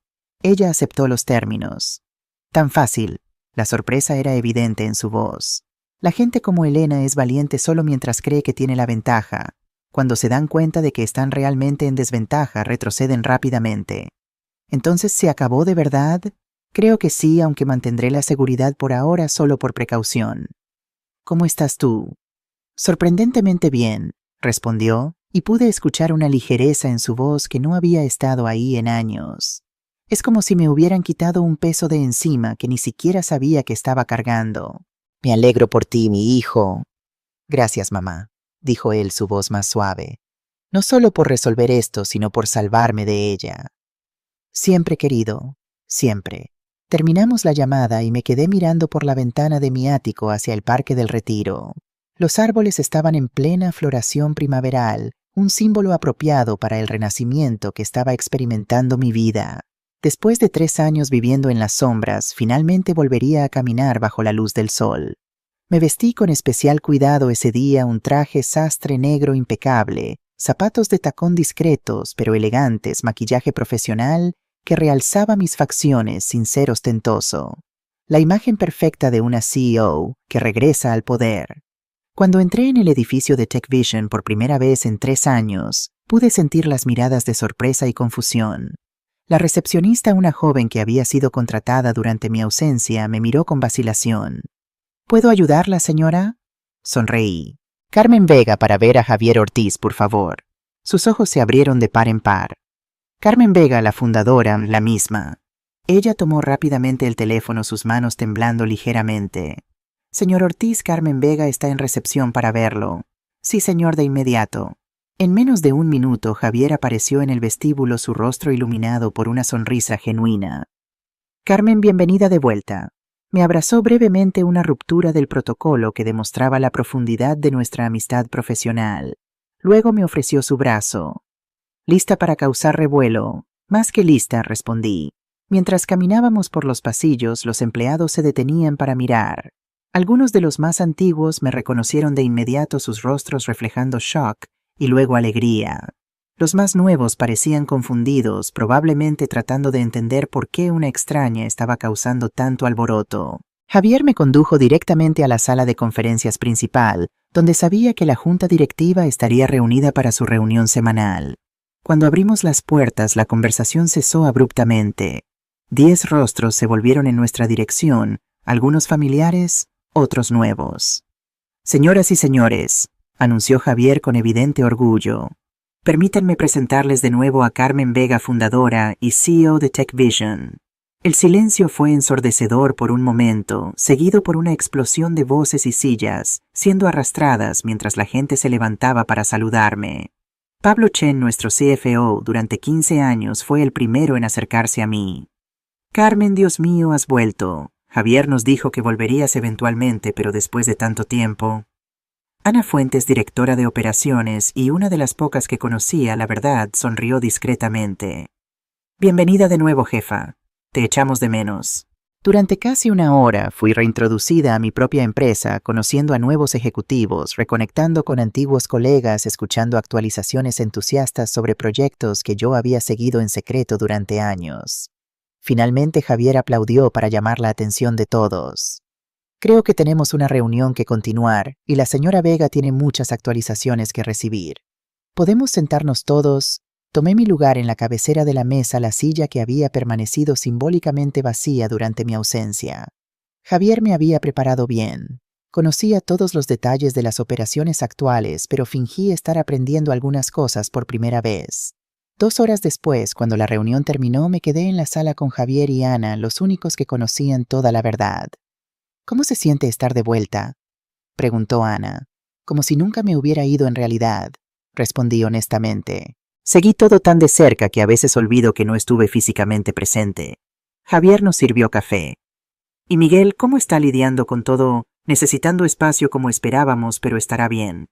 Ella aceptó los términos. Tan fácil. La sorpresa era evidente en su voz. La gente como Elena es valiente solo mientras cree que tiene la ventaja. Cuando se dan cuenta de que están realmente en desventaja, retroceden rápidamente. ¿Entonces se acabó de verdad? Creo que sí, aunque mantendré la seguridad por ahora solo por precaución. ¿Cómo estás tú? Sorprendentemente bien. respondió, y pude escuchar una ligereza en su voz que no había estado ahí en años. Es como si me hubieran quitado un peso de encima que ni siquiera sabía que estaba cargando. Me alegro por ti, mi hijo. Gracias, mamá, dijo él, su voz más suave. No solo por resolver esto, sino por salvarme de ella. Siempre, querido, siempre. Terminamos la llamada y me quedé mirando por la ventana de mi ático hacia el Parque del Retiro. Los árboles estaban en plena floración primaveral, un símbolo apropiado para el renacimiento que estaba experimentando mi vida. Después de 3 años viviendo en las sombras, finalmente volvería a caminar bajo la luz del sol. Me vestí con especial cuidado ese día un traje sastre negro impecable, zapatos de tacón discretos pero elegantes, maquillaje profesional que realzaba mis facciones sin ser ostentoso. La imagen perfecta de una CEO que regresa al poder. Cuando entré en el edificio de TechVision por primera vez en 3 años, pude sentir las miradas de sorpresa y confusión. La recepcionista, una joven que había sido contratada durante mi ausencia, me miró con vacilación. ¿Puedo ayudarla, señora? Sonreí. Carmen Vega para ver a Javier Ortiz, por favor. Sus ojos se abrieron de par en par. Carmen Vega, la fundadora, la misma. Ella tomó rápidamente el teléfono, sus manos temblando ligeramente. Señor Ortiz, Carmen Vega está en recepción para verlo. Sí, señor, de inmediato. En menos de 1 minuto, Javier apareció en el vestíbulo, su rostro iluminado por una sonrisa genuina. Carmen, bienvenida de vuelta. Me abrazó brevemente, una ruptura del protocolo que demostraba la profundidad de nuestra amistad profesional. Luego me ofreció su brazo. ¿Lista para causar revuelo? Más que lista, respondí. Mientras caminábamos por los pasillos, los empleados se detenían para mirar. Algunos de los más antiguos me reconocieron de inmediato, sus rostros reflejando shock y luego alegría. Los más nuevos parecían confundidos, probablemente tratando de entender por qué una extraña estaba causando tanto alboroto. Javier me condujo directamente a la sala de conferencias principal, donde sabía que la junta directiva estaría reunida para su reunión semanal. Cuando abrimos las puertas, la conversación cesó abruptamente. 10 rostros se volvieron en nuestra dirección, algunos familiares, otros nuevos. Señoras y señores, anunció Javier con evidente orgullo. Permítanme presentarles de nuevo a Carmen Vega, fundadora y CEO de TechVision. El silencio fue ensordecedor por un momento, seguido por una explosión de voces y sillas, siendo arrastradas mientras la gente se levantaba para saludarme. Pablo Chen, nuestro CFO, durante 15 años fue el primero en acercarse a mí. Carmen, Dios mío, has vuelto. Javier nos dijo que volverías eventualmente, pero después de tanto tiempo. Ana Fuentes, directora de operaciones y una de las pocas que conocía, la verdad, sonrió discretamente. Bienvenida de nuevo, jefa. Te echamos de menos. Durante casi 1 hora fui reintroducida a mi propia empresa, conociendo a nuevos ejecutivos, reconectando con antiguos colegas, escuchando actualizaciones entusiastas sobre proyectos que yo había seguido en secreto durante años. Finalmente Javier aplaudió para llamar la atención de todos. Creo que tenemos una reunión que continuar y la señora Vega tiene muchas actualizaciones que recibir. ¿Podemos sentarnos todos? Tomé mi lugar en la cabecera de la mesa, la silla que había permanecido simbólicamente vacía durante mi ausencia. Javier me había preparado bien. Conocía todos los detalles de las operaciones actuales, pero fingí estar aprendiendo algunas cosas por primera vez. 2 horas después, cuando la reunión terminó, me quedé en la sala con Javier y Ana, los únicos que conocían toda la verdad. ¿Cómo se siente estar de vuelta?, preguntó Ana. Como si nunca me hubiera ido en realidad, respondí honestamente. Seguí todo tan de cerca que a veces olvido que no estuve físicamente presente. Javier nos sirvió café. ¿Y Miguel cómo está lidiando con todo, necesitando espacio como esperábamos, pero estará bien?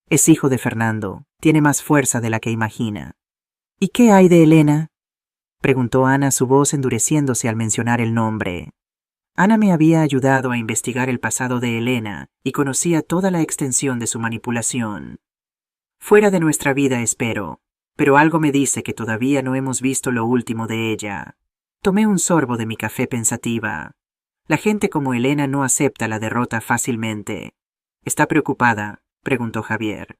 Es hijo de Fernando, tiene más fuerza de la que imagina. ¿Y qué hay de Elena?, preguntó Ana, su voz endureciéndose al mencionar el nombre. Ana me había ayudado a investigar el pasado de Elena y conocía toda la extensión de su manipulación. Fuera de nuestra vida, espero, pero algo me dice que todavía no hemos visto lo último de ella. Tomé un sorbo de mi café pensativa. La gente como Elena no acepta la derrota fácilmente. ¿Está preocupada?, preguntó Javier.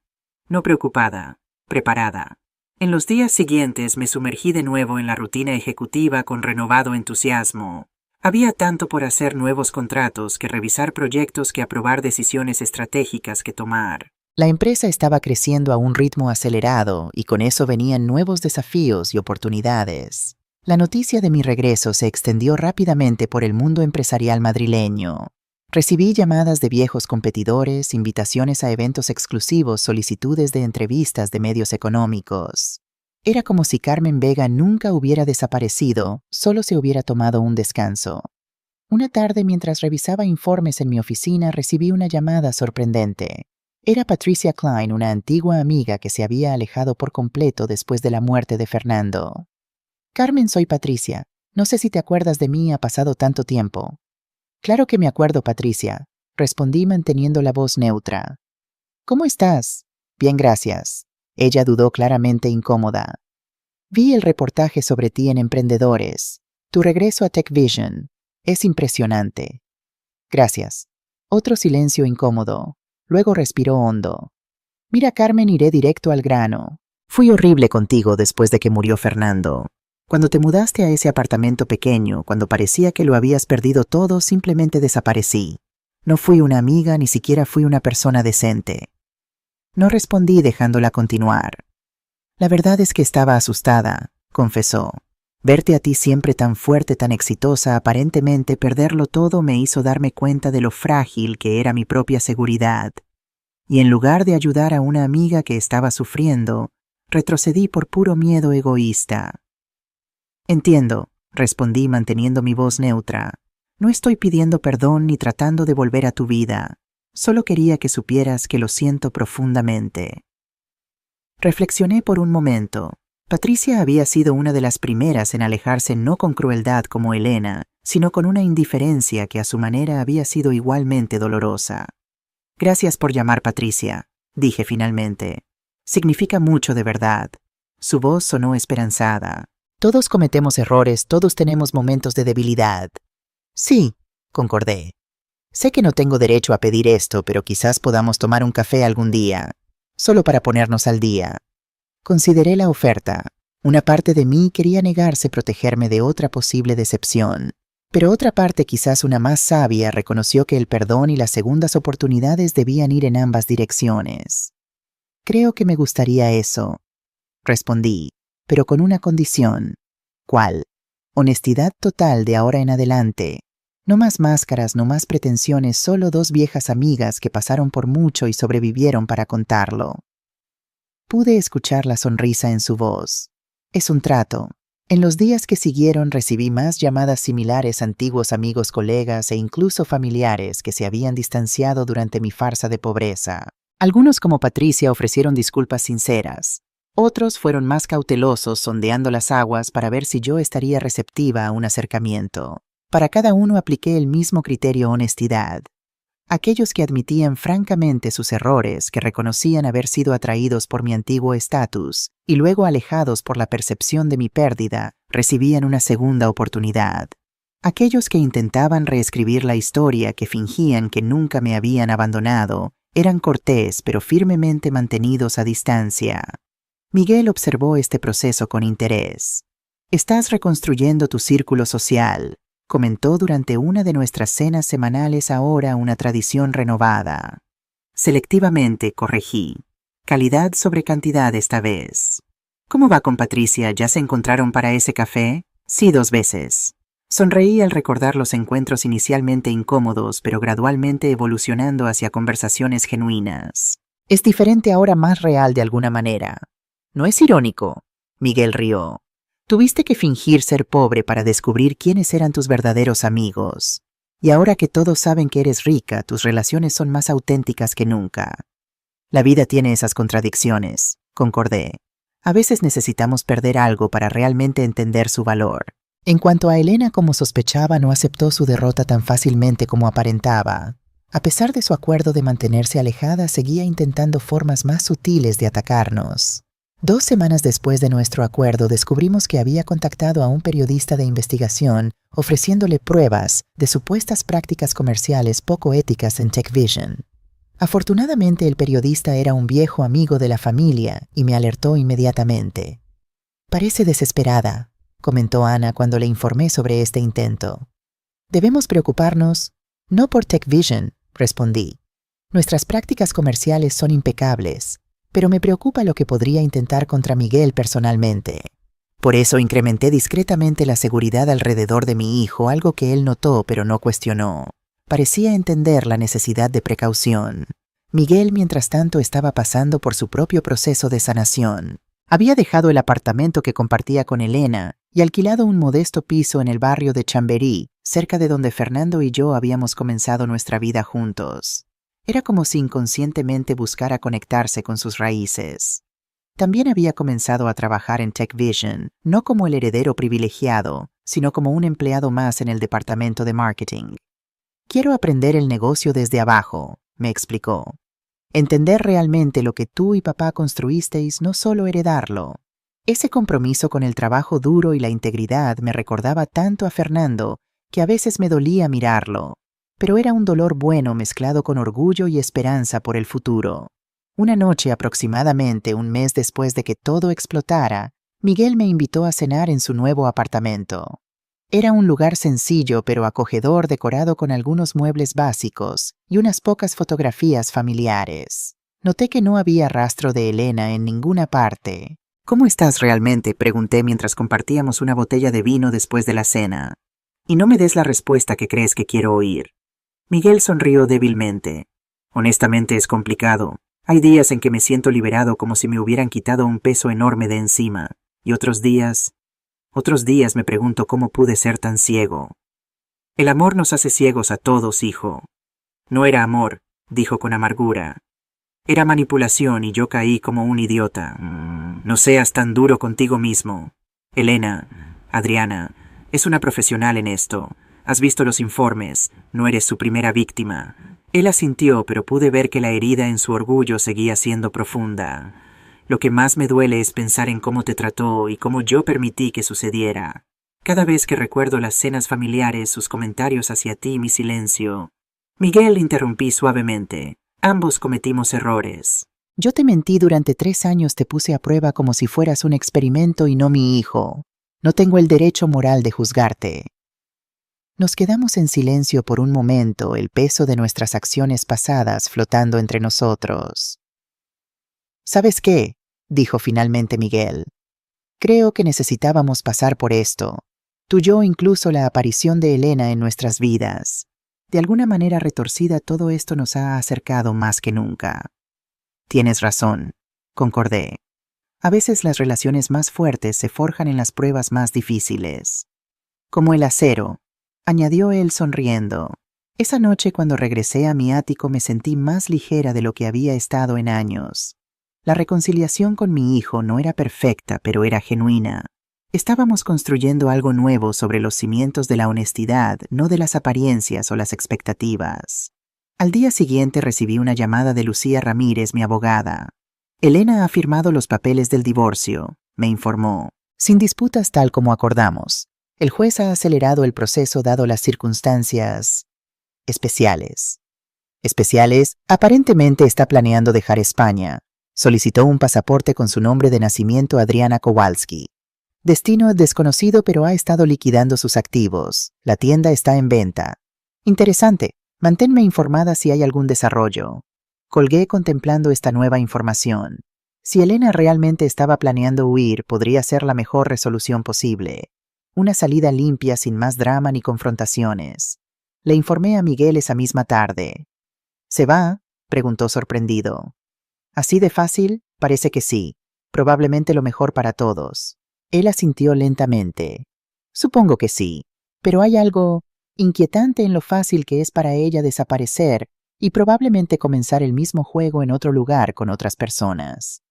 No preocupada, preparada. En los días siguientes me sumergí de nuevo en la rutina ejecutiva con renovado entusiasmo. Había tanto por hacer, nuevos contratos, que revisar proyectos, que aprobar decisiones estratégicas que tomar. La empresa estaba creciendo a un ritmo acelerado y con eso venían nuevos desafíos y oportunidades. La noticia de mi regreso se extendió rápidamente por el mundo empresarial madrileño. Recibí llamadas de viejos competidores, invitaciones a eventos exclusivos, solicitudes de entrevistas de medios económicos. Era como si Carmen Vega nunca hubiera desaparecido, solo se hubiera tomado un descanso. Una tarde, mientras revisaba informes en mi oficina, recibí una llamada sorprendente. Era Patricia Klein, una antigua amiga que se había alejado por completo después de la muerte de Fernando. Carmen, soy Patricia. No sé si te acuerdas de mí, ha pasado tanto tiempo. Claro que me acuerdo, Patricia, respondí manteniendo la voz neutra. ¿Cómo estás? Bien, gracias. Ella dudó, claramente incómoda. Vi el reportaje sobre ti en Emprendedores. Tu regreso a TechVision. Es impresionante. Gracias. Otro silencio incómodo. Luego respiró hondo. Mira, Carmen, iré directo al grano. Fui horrible contigo después de que murió Fernando. Cuando te mudaste a ese apartamento pequeño, cuando parecía que lo habías perdido todo, simplemente desaparecí. No fui una amiga, ni siquiera fui una persona decente. No respondí, dejándola continuar. La verdad es que estaba asustada, confesó. Verte a ti siempre tan fuerte, tan exitosa, aparentemente perderlo todo me hizo darme cuenta de lo frágil que era mi propia seguridad. Y en lugar de ayudar a una amiga que estaba sufriendo, retrocedí por puro miedo egoísta. Entiendo, respondí manteniendo mi voz neutra. No estoy pidiendo perdón ni tratando de volver a tu vida. Solo quería que supieras que lo siento profundamente. Reflexioné por un momento. Patricia había sido una de las primeras en alejarse, no con crueldad como Elena, sino con una indiferencia que a su manera había sido igualmente dolorosa. Gracias por llamar, Patricia, dije finalmente. Significa mucho de verdad. Su voz sonó esperanzada. Todos cometemos errores, todos tenemos momentos de debilidad. Sí, concordé. Sé que no tengo derecho a pedir esto, pero quizás podamos tomar un café algún día, solo para ponernos al día. Consideré la oferta. Una parte de mí quería negarse, protegerme de otra posible decepción, pero otra parte, quizás una más sabia, reconoció que el perdón y las segundas oportunidades debían ir en ambas direcciones. Creo que me gustaría eso, respondí, pero con una condición. ¿Cuál? Honestidad total de ahora en adelante. No más máscaras, no más pretensiones, solo dos viejas amigas que pasaron por mucho y sobrevivieron para contarlo. Pude escuchar la sonrisa en su voz. Es un trato. En los días que siguieron recibí más llamadas similares, antiguos amigos, colegas e incluso familiares que se habían distanciado durante mi farsa de pobreza. Algunos, como Patricia, ofrecieron disculpas sinceras. Otros fueron más cautelosos, sondeando las aguas para ver si yo estaría receptiva a un acercamiento. Para cada uno apliqué el mismo criterio: honestidad. Aquellos que admitían francamente sus errores, que reconocían haber sido atraídos por mi antiguo estatus y luego alejados por la percepción de mi pérdida, recibían una segunda oportunidad. Aquellos que intentaban reescribir la historia, que fingían que nunca me habían abandonado, eran cortés pero firmemente mantenidos a distancia. Miguel observó este proceso con interés. Estás reconstruyendo tu círculo social, comentó durante una de nuestras cenas semanales, ahora una tradición renovada. Selectivamente, corregí. Calidad sobre cantidad esta vez. ¿Cómo va con Patricia? ¿Ya se encontraron para ese café? Sí, 2 veces. Sonreí al recordar los encuentros inicialmente incómodos, pero gradualmente evolucionando hacia conversaciones genuinas. Es diferente ahora, más real de alguna manera. ¿No es irónico? Miguel rió. Tuviste que fingir ser pobre para descubrir quiénes eran tus verdaderos amigos. Y ahora que todos saben que eres rica, tus relaciones son más auténticas que nunca. La vida tiene esas contradicciones, concordé. A veces necesitamos perder algo para realmente entender su valor. En cuanto a Elena, como sospechaba, no aceptó su derrota tan fácilmente como aparentaba. A pesar de su acuerdo de mantenerse alejada, seguía intentando formas más sutiles de atacarnos. 2 semanas después de nuestro acuerdo, descubrimos que había contactado a un periodista de investigación ofreciéndole pruebas de supuestas prácticas comerciales poco éticas en TechVision. Afortunadamente, el periodista era un viejo amigo de la familia y me alertó inmediatamente. Parece desesperada, comentó Ana cuando le informé sobre este intento. Debemos preocuparnos, no por TechVision, respondí. Nuestras prácticas comerciales son impecables, pero me preocupa lo que podría intentar contra Miguel personalmente. Por eso incrementé discretamente la seguridad alrededor de mi hijo, algo que él notó pero no cuestionó. Parecía entender la necesidad de precaución. Miguel, mientras tanto, estaba pasando por su propio proceso de sanación. Había dejado el apartamento que compartía con Elena y alquilado un modesto piso en el barrio de Chamberí, cerca de donde Fernando y yo habíamos comenzado nuestra vida juntos. Era como si inconscientemente buscara conectarse con sus raíces. También había comenzado a trabajar en TechVision, no como el heredero privilegiado, sino como un empleado más en el departamento de marketing. Quiero aprender el negocio desde abajo, me explicó. Entender realmente lo que tú y papá construisteis, no solo heredarlo. Ese compromiso con el trabajo duro y la integridad me recordaba tanto a Fernando que a veces me dolía mirarlo, pero era un dolor bueno mezclado con orgullo y esperanza por el futuro. Una noche, aproximadamente un mes después de que todo explotara, Miguel me invitó a cenar en su nuevo apartamento. Era un lugar sencillo pero acogedor, decorado con algunos muebles básicos y unas pocas fotografías familiares. Noté que no había rastro de Elena en ninguna parte. ¿Cómo estás realmente?, pregunté mientras compartíamos una botella de vino después de la cena. Y no me des la respuesta que crees que quiero oír. Miguel sonrió débilmente. Honestamente es complicado. Hay días en que me siento liberado, como si me hubieran quitado un peso enorme de encima. Y otros días me pregunto cómo pude ser tan ciego. El amor nos hace ciegos a todos, hijo. No era amor, dijo con amargura. Era manipulación y yo caí como un idiota. No seas tan duro contigo mismo. Elena, Adriana, es una profesional en esto. Has visto los informes, no eres su primera víctima. Él asintió, pero pude ver que la herida en su orgullo seguía siendo profunda. Lo que más me duele es pensar en cómo te trató y cómo yo permití que sucediera. Cada vez que recuerdo las cenas familiares, sus comentarios hacia ti y mi silencio. Miguel, interrumpí suavemente. Ambos cometimos errores. Yo te mentí durante 3 años, te puse a prueba como si fueras un experimento y no mi hijo. No tengo el derecho moral de juzgarte. Nos quedamos en silencio por un momento, el peso de nuestras acciones pasadas flotando entre nosotros. ¿Sabes qué?, dijo finalmente Miguel. Creo que necesitábamos pasar por esto. Tú, yo, incluso la aparición de Elena en nuestras vidas. De alguna manera retorcida, todo esto nos ha acercado más que nunca. Tienes razón, concordé. A veces las relaciones más fuertes se forjan en las pruebas más difíciles. Como el acero, añadió él sonriendo. Esa noche, cuando regresé a mi ático, me sentí más ligera de lo que había estado en años. La reconciliación con mi hijo no era perfecta, pero era genuina. Estábamos construyendo algo nuevo sobre los cimientos de la honestidad, no de las apariencias o las expectativas. Al día siguiente recibí una llamada de Lucía Ramírez, mi abogada. Elena ha firmado los papeles del divorcio, me informó, sin disputas tal como acordamos. El juez ha acelerado el proceso dado las circunstancias especiales. Aparentemente está planeando dejar España. Solicitó un pasaporte con su nombre de nacimiento, Adriana Kowalski. Destino desconocido, pero ha estado liquidando sus activos. La tienda está en venta. Interesante. Manténme informada si hay algún desarrollo. Colgué contemplando esta nueva información. Si Elena realmente estaba planeando huir, podría ser la mejor resolución posible. Una salida limpia, sin más drama ni confrontaciones. Le informé a Miguel esa misma tarde. ¿Se va?, preguntó sorprendido. ¿Así de fácil? Parece que sí. Probablemente lo mejor para todos. Él asintió lentamente. Supongo que sí, pero hay algo inquietante en lo fácil que es para ella desaparecer y probablemente comenzar el mismo juego en otro lugar con otras personas.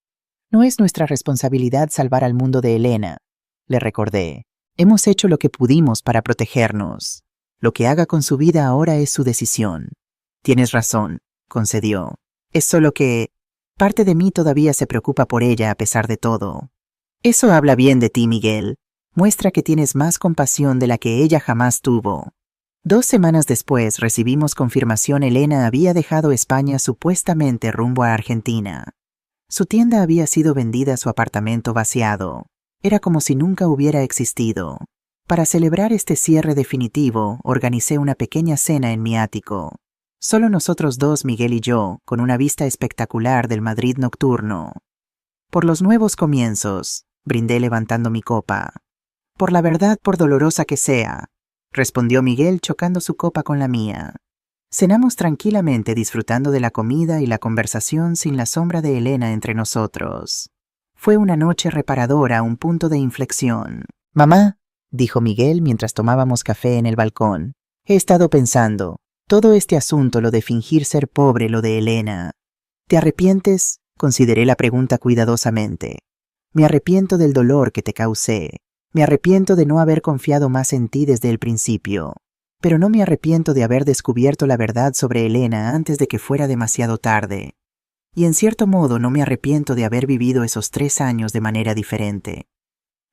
No es nuestra responsabilidad salvar al mundo de Elena, le recordé. Hemos hecho lo que pudimos para protegernos. Lo que haga con su vida ahora es su decisión. Tienes razón, concedió. Es solo que parte de mí todavía se preocupa por ella a pesar de todo. Eso habla bien de ti, Miguel. Muestra que tienes más compasión de la que ella jamás tuvo. 2 semanas después recibimos confirmación. Elena había dejado España supuestamente rumbo a Argentina. Su tienda había sido vendida, su apartamento vaciado. Era como si nunca hubiera existido. Para celebrar este cierre definitivo, organicé una pequeña cena en mi ático. Solo nosotros dos, Miguel y yo, con una vista espectacular del Madrid nocturno. Por los nuevos comienzos, brindé levantando mi copa. Por la verdad, por dolorosa que sea, respondió Miguel chocando su copa con la mía. Cenamos tranquilamente disfrutando de la comida y la conversación sin la sombra de Elena entre nosotros. Fue una noche reparadora, un punto de inflexión. Mamá, dijo Miguel mientras tomábamos café en el balcón, he estado pensando, todo este asunto, lo de fingir ser pobre, lo de Elena. ¿Te arrepientes? Consideré la pregunta cuidadosamente. Me arrepiento del dolor que te causé. Me arrepiento de no haber confiado más en ti desde el principio. Pero no me arrepiento de haber descubierto la verdad sobre Elena antes de que fuera demasiado tarde. Y en cierto modo no me arrepiento de haber vivido esos 3 años de manera diferente.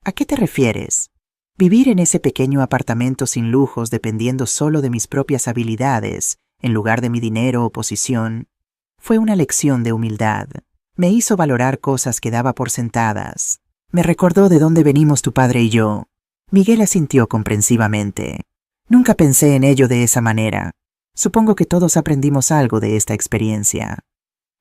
¿A qué te refieres? Vivir en ese pequeño apartamento sin lujos dependiendo solo de mis propias habilidades, en lugar de mi dinero o posición, fue una lección de humildad. Me hizo valorar cosas que daba por sentadas. Me recordó de dónde venimos tu padre y yo. Miguel asintió comprensivamente. Nunca pensé en ello de esa manera. Supongo que todos aprendimos algo de esta experiencia.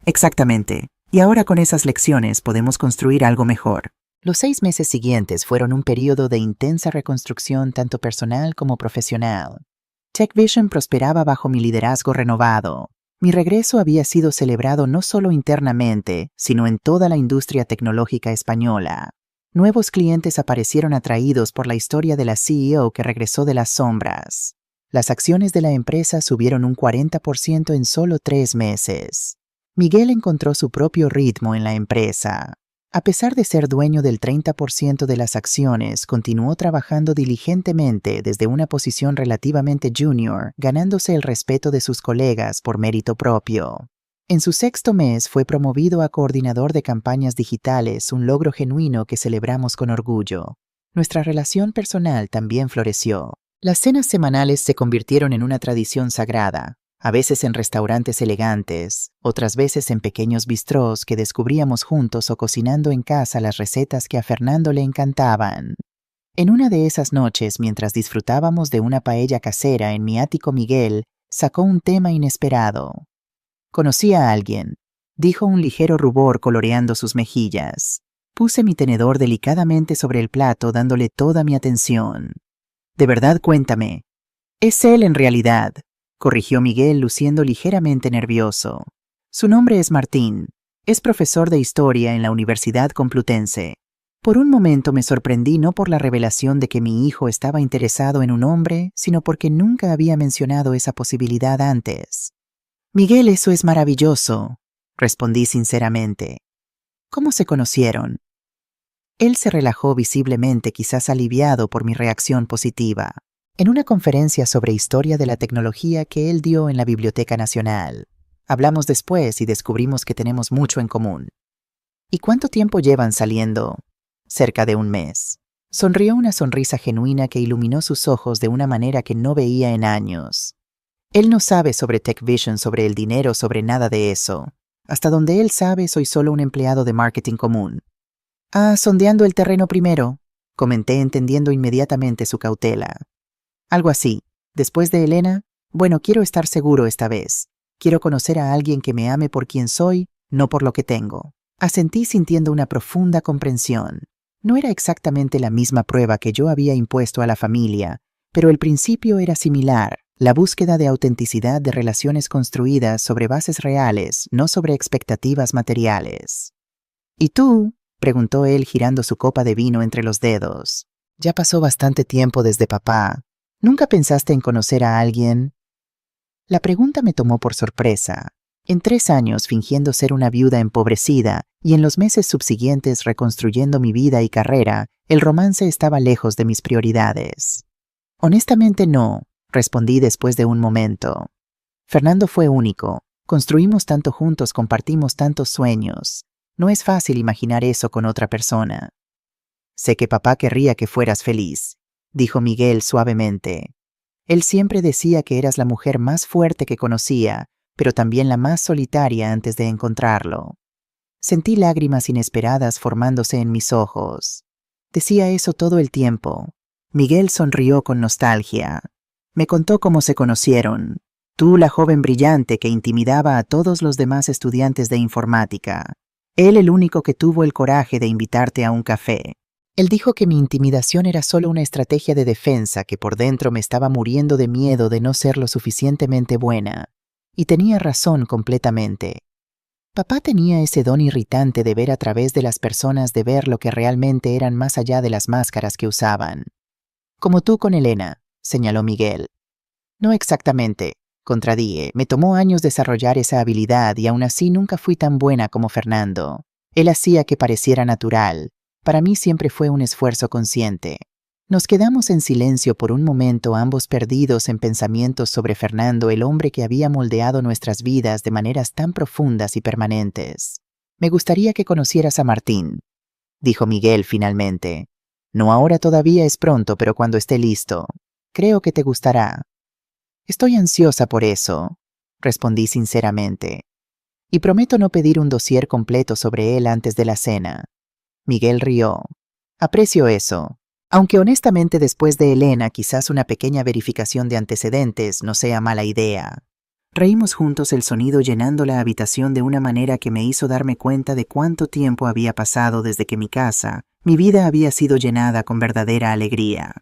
Exactamente. Y ahora con esas lecciones podemos construir algo mejor. Los 6 meses siguientes fueron un período de intensa reconstrucción tanto personal como profesional. TechVision prosperaba bajo mi liderazgo renovado. Mi regreso había sido celebrado no solo internamente, sino en toda la industria tecnológica española. Nuevos clientes aparecieron atraídos por la historia de la CEO que regresó de las sombras. Las acciones de la empresa subieron un 40% en solo 3 meses. Miguel encontró su propio ritmo en la empresa. A pesar de ser dueño del 30% de las acciones, continuó trabajando diligentemente desde una posición relativamente junior, ganándose el respeto de sus colegas por mérito propio. En su 6º mes fue promovido a coordinador de campañas digitales, un logro genuino que celebramos con orgullo. Nuestra relación personal también floreció. Las cenas semanales se convirtieron en una tradición sagrada. A veces en restaurantes elegantes, otras veces en pequeños bistrós que descubríamos juntos o cocinando en casa las recetas que a Fernando le encantaban. En una de esas noches, mientras disfrutábamos de una paella casera en mi ático, Miguel sacó un tema inesperado. «Conocí a alguien», dijo un ligero rubor coloreando sus mejillas. Puse mi tenedor delicadamente sobre el plato dándole toda mi atención. «De verdad, cuéntame». «Es él en realidad», corrigió Miguel luciendo ligeramente nervioso. «Su nombre es Martín. Es profesor de historia en la Universidad Complutense». Por un momento me sorprendí no por la revelación de que mi hijo estaba interesado en un hombre, sino porque nunca había mencionado esa posibilidad antes. «Miguel, eso es maravilloso», respondí sinceramente. «¿Cómo se conocieron?» Él se relajó visiblemente, quizás aliviado por mi reacción positiva. En una conferencia sobre historia de la tecnología que él dio en la Biblioteca Nacional. Hablamos después y descubrimos que tenemos mucho en común. ¿Y cuánto tiempo llevan saliendo? Cerca de 1 mes. Sonrió una sonrisa genuina que iluminó sus ojos de una manera que no veía en años. Él no sabe sobre TechVision, sobre el dinero, sobre nada de eso. Hasta donde él sabe, soy solo un empleado de marketing común. «Ah, sondeando el terreno primero», comenté entendiendo inmediatamente su cautela. «Algo así. Después de Elena, bueno, quiero estar seguro esta vez. Quiero conocer a alguien que me ame por quien soy, no por lo que tengo». Asentí sintiendo una profunda comprensión. No era exactamente la misma prueba que yo había impuesto a la familia, pero el principio era similar, la búsqueda de autenticidad de relaciones construidas sobre bases reales, no sobre expectativas materiales. «¿Y tú?», preguntó él girando su copa de vino entre los dedos. «Ya pasó bastante tiempo desde papá. ¿Nunca pensaste en conocer a alguien?» La pregunta me tomó por sorpresa. En 3 años fingiendo ser una viuda empobrecida y en los meses subsiguientes reconstruyendo mi vida y carrera, el romance estaba lejos de mis prioridades. «Honestamente no», respondí después de un momento. «Fernando fue único. Construimos tanto juntos, compartimos tantos sueños. No es fácil imaginar eso con otra persona». «Sé que papá querría que fueras feliz», dijo Miguel suavemente. «Él siempre decía que eras la mujer más fuerte que conocía, pero también la más solitaria antes de encontrarlo». Sentí lágrimas inesperadas formándose en mis ojos. Decía eso todo el tiempo. Miguel sonrió con nostalgia. Me contó cómo se conocieron. Tú, la joven brillante que intimidaba a todos los demás estudiantes de informática. Él el único que tuvo el coraje de invitarte a un café. Él dijo que mi intimidación era solo una estrategia de defensa, que por dentro me estaba muriendo de miedo de no ser lo suficientemente buena. Y tenía razón completamente. Papá tenía ese don irritante de ver a través de las personas, de ver lo que realmente eran más allá de las máscaras que usaban. Como tú con Elena, señaló Miguel. No exactamente, contradije. Me tomó años desarrollar esa habilidad y aún así nunca fui tan buena como Fernando. Él hacía que pareciera natural. Para mí siempre fue un esfuerzo consciente. Nos quedamos en silencio por un momento, ambos perdidos en pensamientos sobre Fernando, el hombre que había moldeado nuestras vidas de maneras tan profundas y permanentes. Me gustaría que conocieras a Martín, dijo Miguel finalmente. No ahora, todavía es pronto, pero cuando esté listo. Creo que te gustará. Estoy ansiosa por eso, respondí sinceramente. Y prometo no pedir un dossier completo sobre él antes de la cena. Miguel rió. Aprecio eso. Aunque honestamente después de Elena quizás una pequeña verificación de antecedentes no sea mala idea. Reímos juntos, el sonido llenando la habitación de una manera que me hizo darme cuenta de cuánto tiempo había pasado desde que mi vida había sido llenada con verdadera alegría.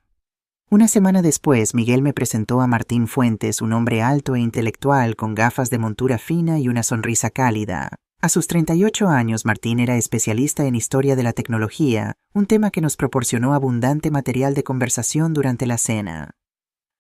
Una semana después, Miguel me presentó a Martín Fuentes, un hombre alto e intelectual con gafas de montura fina y una sonrisa cálida. A sus 38 años, Martín era especialista en historia de la tecnología, un tema que nos proporcionó abundante material de conversación durante la cena.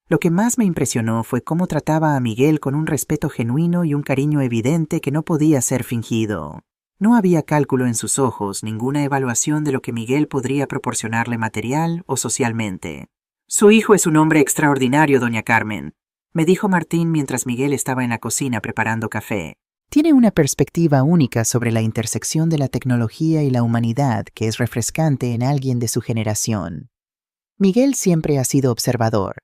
Lo que más me impresionó fue cómo trataba a Miguel con un respeto genuino y un cariño evidente que no podía ser fingido. No había cálculo en sus ojos, ninguna evaluación de lo que Miguel podría proporcionarle material o socialmente. Su hijo es un hombre extraordinario, doña Carmen, me dijo Martín mientras Miguel estaba en la cocina preparando café. Tiene una perspectiva única sobre la intersección de la tecnología y la humanidad que es refrescante en alguien de su generación. Miguel siempre ha sido observador,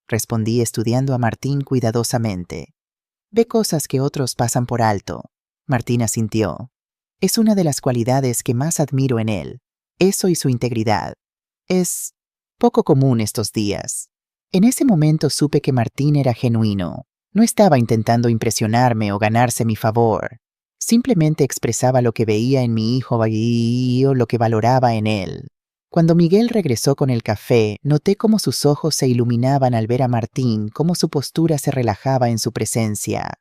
respondí estudiando a Martín cuidadosamente. Ve cosas que otros pasan por alto. Martín asintió. Es una de las cualidades que más admiro en él. Eso y su integridad. Es poco común estos días. En ese momento supe que Martín era genuino. No estaba intentando impresionarme o ganarse mi favor. Simplemente expresaba lo que veía en mi hijo y lo que valoraba en él. Cuando Miguel regresó con el café, noté cómo sus ojos se iluminaban al ver a Martín, cómo su postura se relajaba en su presencia.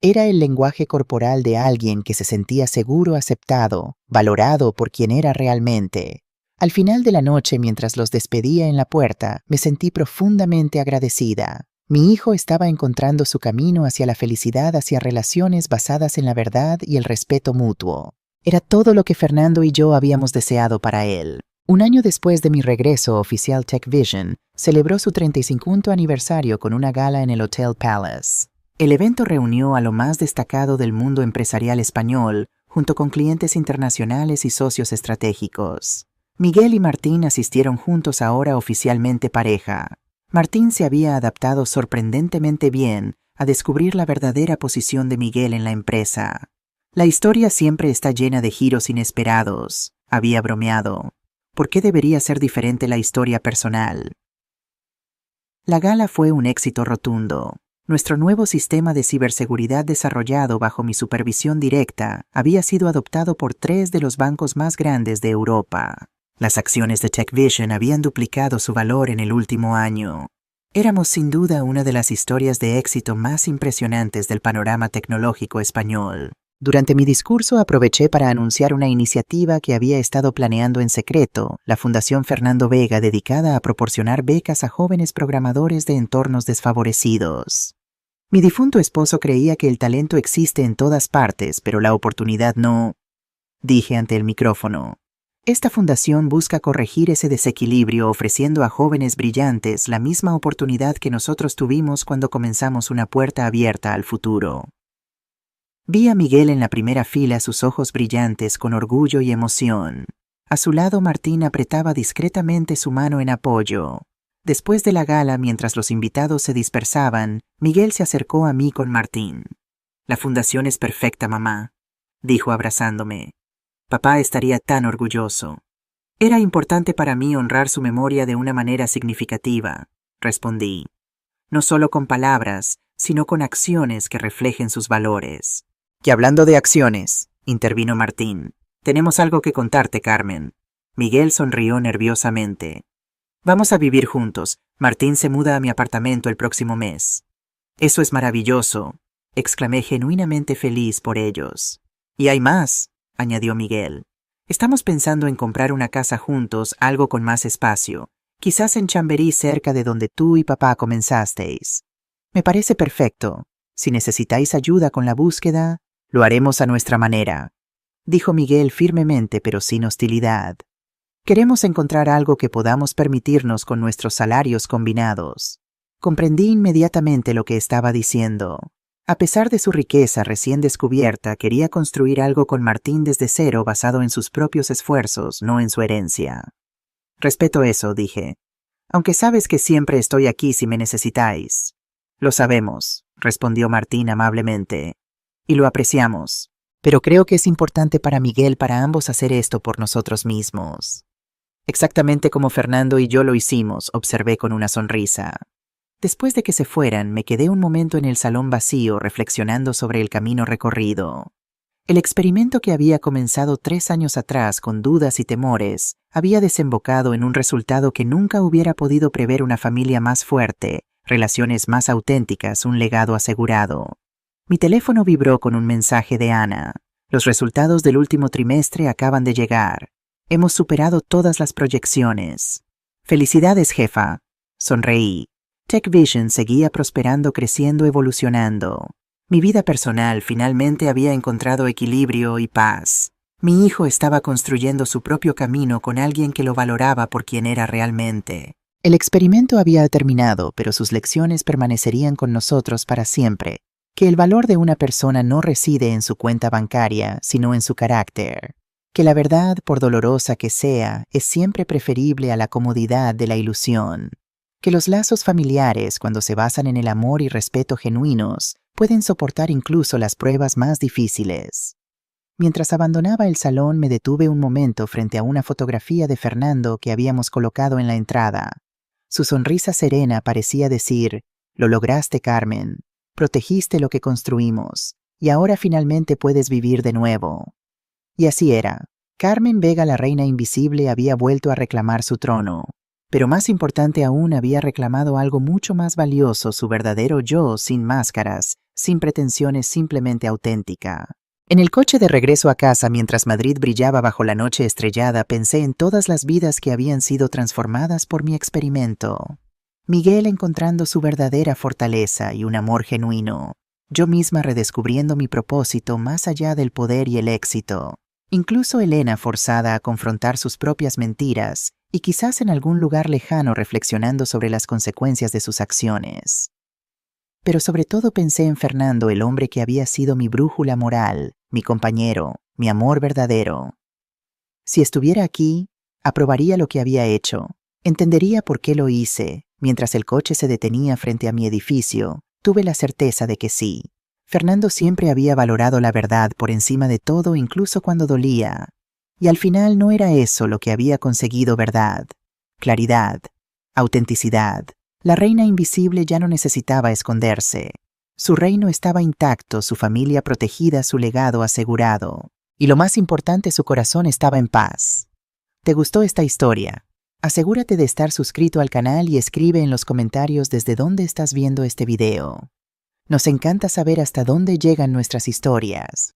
Era el lenguaje corporal de alguien que se sentía seguro, aceptado, valorado por quien era realmente. Al final de la noche, mientras los despedía en la puerta, me sentí profundamente agradecida. Mi hijo estaba encontrando su camino hacia la felicidad, hacia relaciones basadas en la verdad y el respeto mutuo. Era todo lo que Fernando y yo habíamos deseado para él. Un año después de mi regreso oficial, TechVision celebró su 35º aniversario con una gala en el Hotel Palace. El evento reunió a lo más destacado del mundo empresarial español, junto con clientes internacionales y socios estratégicos. Miguel y Martín asistieron juntos, ahora oficialmente pareja. Martín se había adaptado sorprendentemente bien a descubrir la verdadera posición de Miguel en la empresa. La historia siempre está llena de giros inesperados, había bromeado. ¿Por qué debería ser diferente la historia personal? La gala fue un éxito rotundo. Nuestro nuevo sistema de ciberseguridad, desarrollado bajo mi supervisión directa, había sido adoptado por 3 de los bancos más grandes de Europa. Las acciones de TechVision habían duplicado su valor en el último año. Éramos sin duda una de las historias de éxito más impresionantes del panorama tecnológico español. Durante mi discurso aproveché para anunciar una iniciativa que había estado planeando en secreto, la Fundación Fernando Vega, dedicada a proporcionar becas a jóvenes programadores de entornos desfavorecidos. Mi difunto esposo creía que el talento existe en todas partes, pero la oportunidad no, dije ante el micrófono. Esta fundación busca corregir ese desequilibrio, ofreciendo a jóvenes brillantes la misma oportunidad que nosotros tuvimos cuando comenzamos, una puerta abierta al futuro. Vi a Miguel en la primera fila, sus ojos brillantes con orgullo y emoción. A su lado, Martín apretaba discretamente su mano en apoyo. Después de la gala, mientras los invitados se dispersaban, Miguel se acercó a mí con Martín. «La fundación es perfecta, mamá», dijo abrazándome. «Papá estaría tan orgulloso». «Era importante para mí honrar su memoria de una manera significativa», respondí. «No solo con palabras, sino con acciones que reflejen sus valores. Y hablando de acciones, intervino Martín, tenemos algo que contarte, Carmen. Miguel sonrió nerviosamente. Vamos a vivir juntos. Martín se muda a mi apartamento el próximo mes. Eso es maravilloso, exclamé genuinamente feliz por ellos. Y hay más, añadió Miguel. Estamos pensando en comprar una casa juntos, algo con más espacio, quizás en Chamberí cerca de donde tú y papá comenzasteis. Me parece perfecto. Si necesitáis ayuda con la búsqueda, lo haremos a nuestra manera, dijo Miguel firmemente pero sin hostilidad. Queremos encontrar algo que podamos permitirnos con nuestros salarios combinados. Comprendí inmediatamente lo que estaba diciendo. A pesar de su riqueza recién descubierta, quería construir algo con Martín desde cero basado en sus propios esfuerzos, no en su herencia. Respeto eso, dije. Aunque sabes que siempre estoy aquí si me necesitáis. Lo sabemos, respondió Martín amablemente. Y lo apreciamos. Pero creo que es importante para Miguel para ambos hacer esto por nosotros mismos. Exactamente como Fernando y yo lo hicimos, observé con una sonrisa. Después de que se fueran, me quedé un momento en el salón vacío reflexionando sobre el camino recorrido. El experimento que había comenzado 3 años atrás con dudas y temores había desembocado en un resultado que nunca hubiera podido prever: una familia más fuerte, relaciones más auténticas, un legado asegurado. Mi teléfono vibró con un mensaje de Ana. Los resultados del último trimestre acaban de llegar. Hemos superado todas las proyecciones. Felicidades, jefa. Sonreí. TechVision seguía prosperando, creciendo, evolucionando. Mi vida personal finalmente había encontrado equilibrio y paz. Mi hijo estaba construyendo su propio camino con alguien que lo valoraba por quien era realmente. El experimento había terminado, pero sus lecciones permanecerían con nosotros para siempre. Que el valor de una persona no reside en su cuenta bancaria, sino en su carácter. Que la verdad, por dolorosa que sea, es siempre preferible a la comodidad de la ilusión. Que los lazos familiares, cuando se basan en el amor y respeto genuinos, pueden soportar incluso las pruebas más difíciles. Mientras abandonaba el salón, me detuve un momento frente a una fotografía de Fernando que habíamos colocado en la entrada. Su sonrisa serena parecía decir: «Lo lograste, Carmen. Protegiste lo que construimos, y ahora finalmente puedes vivir de nuevo». Y así era. Carmen Vega, la reina invisible, había vuelto a reclamar su trono. Pero más importante aún, había reclamado algo mucho más valioso: su verdadero yo, sin máscaras, sin pretensiones, simplemente auténtica. En el coche de regreso a casa, mientras Madrid brillaba bajo la noche estrellada, pensé en todas las vidas que habían sido transformadas por mi experimento. Miguel encontrando su verdadera fortaleza y un amor genuino. Yo misma redescubriendo mi propósito más allá del poder y el éxito. Incluso Elena forzada a confrontar sus propias mentiras y quizás en algún lugar lejano reflexionando sobre las consecuencias de sus acciones. Pero sobre todo pensé en Fernando, el hombre que había sido mi brújula moral, mi compañero, mi amor verdadero. Si estuviera aquí, aprobaría lo que había hecho, entendería por qué lo hice. Mientras el coche se detenía frente a mi edificio, tuve la certeza de que sí. Fernando siempre había valorado la verdad por encima de todo, incluso cuando dolía. Y al final no era eso lo que había conseguido: verdad, claridad, autenticidad. La reina invisible ya no necesitaba esconderse. Su reino estaba intacto, su familia protegida, su legado asegurado. Y lo más importante, su corazón estaba en paz. ¿Te gustó esta historia? Asegúrate de estar suscrito al canal y escribe en los comentarios desde dónde estás viendo este video. Nos encanta saber hasta dónde llegan nuestras historias.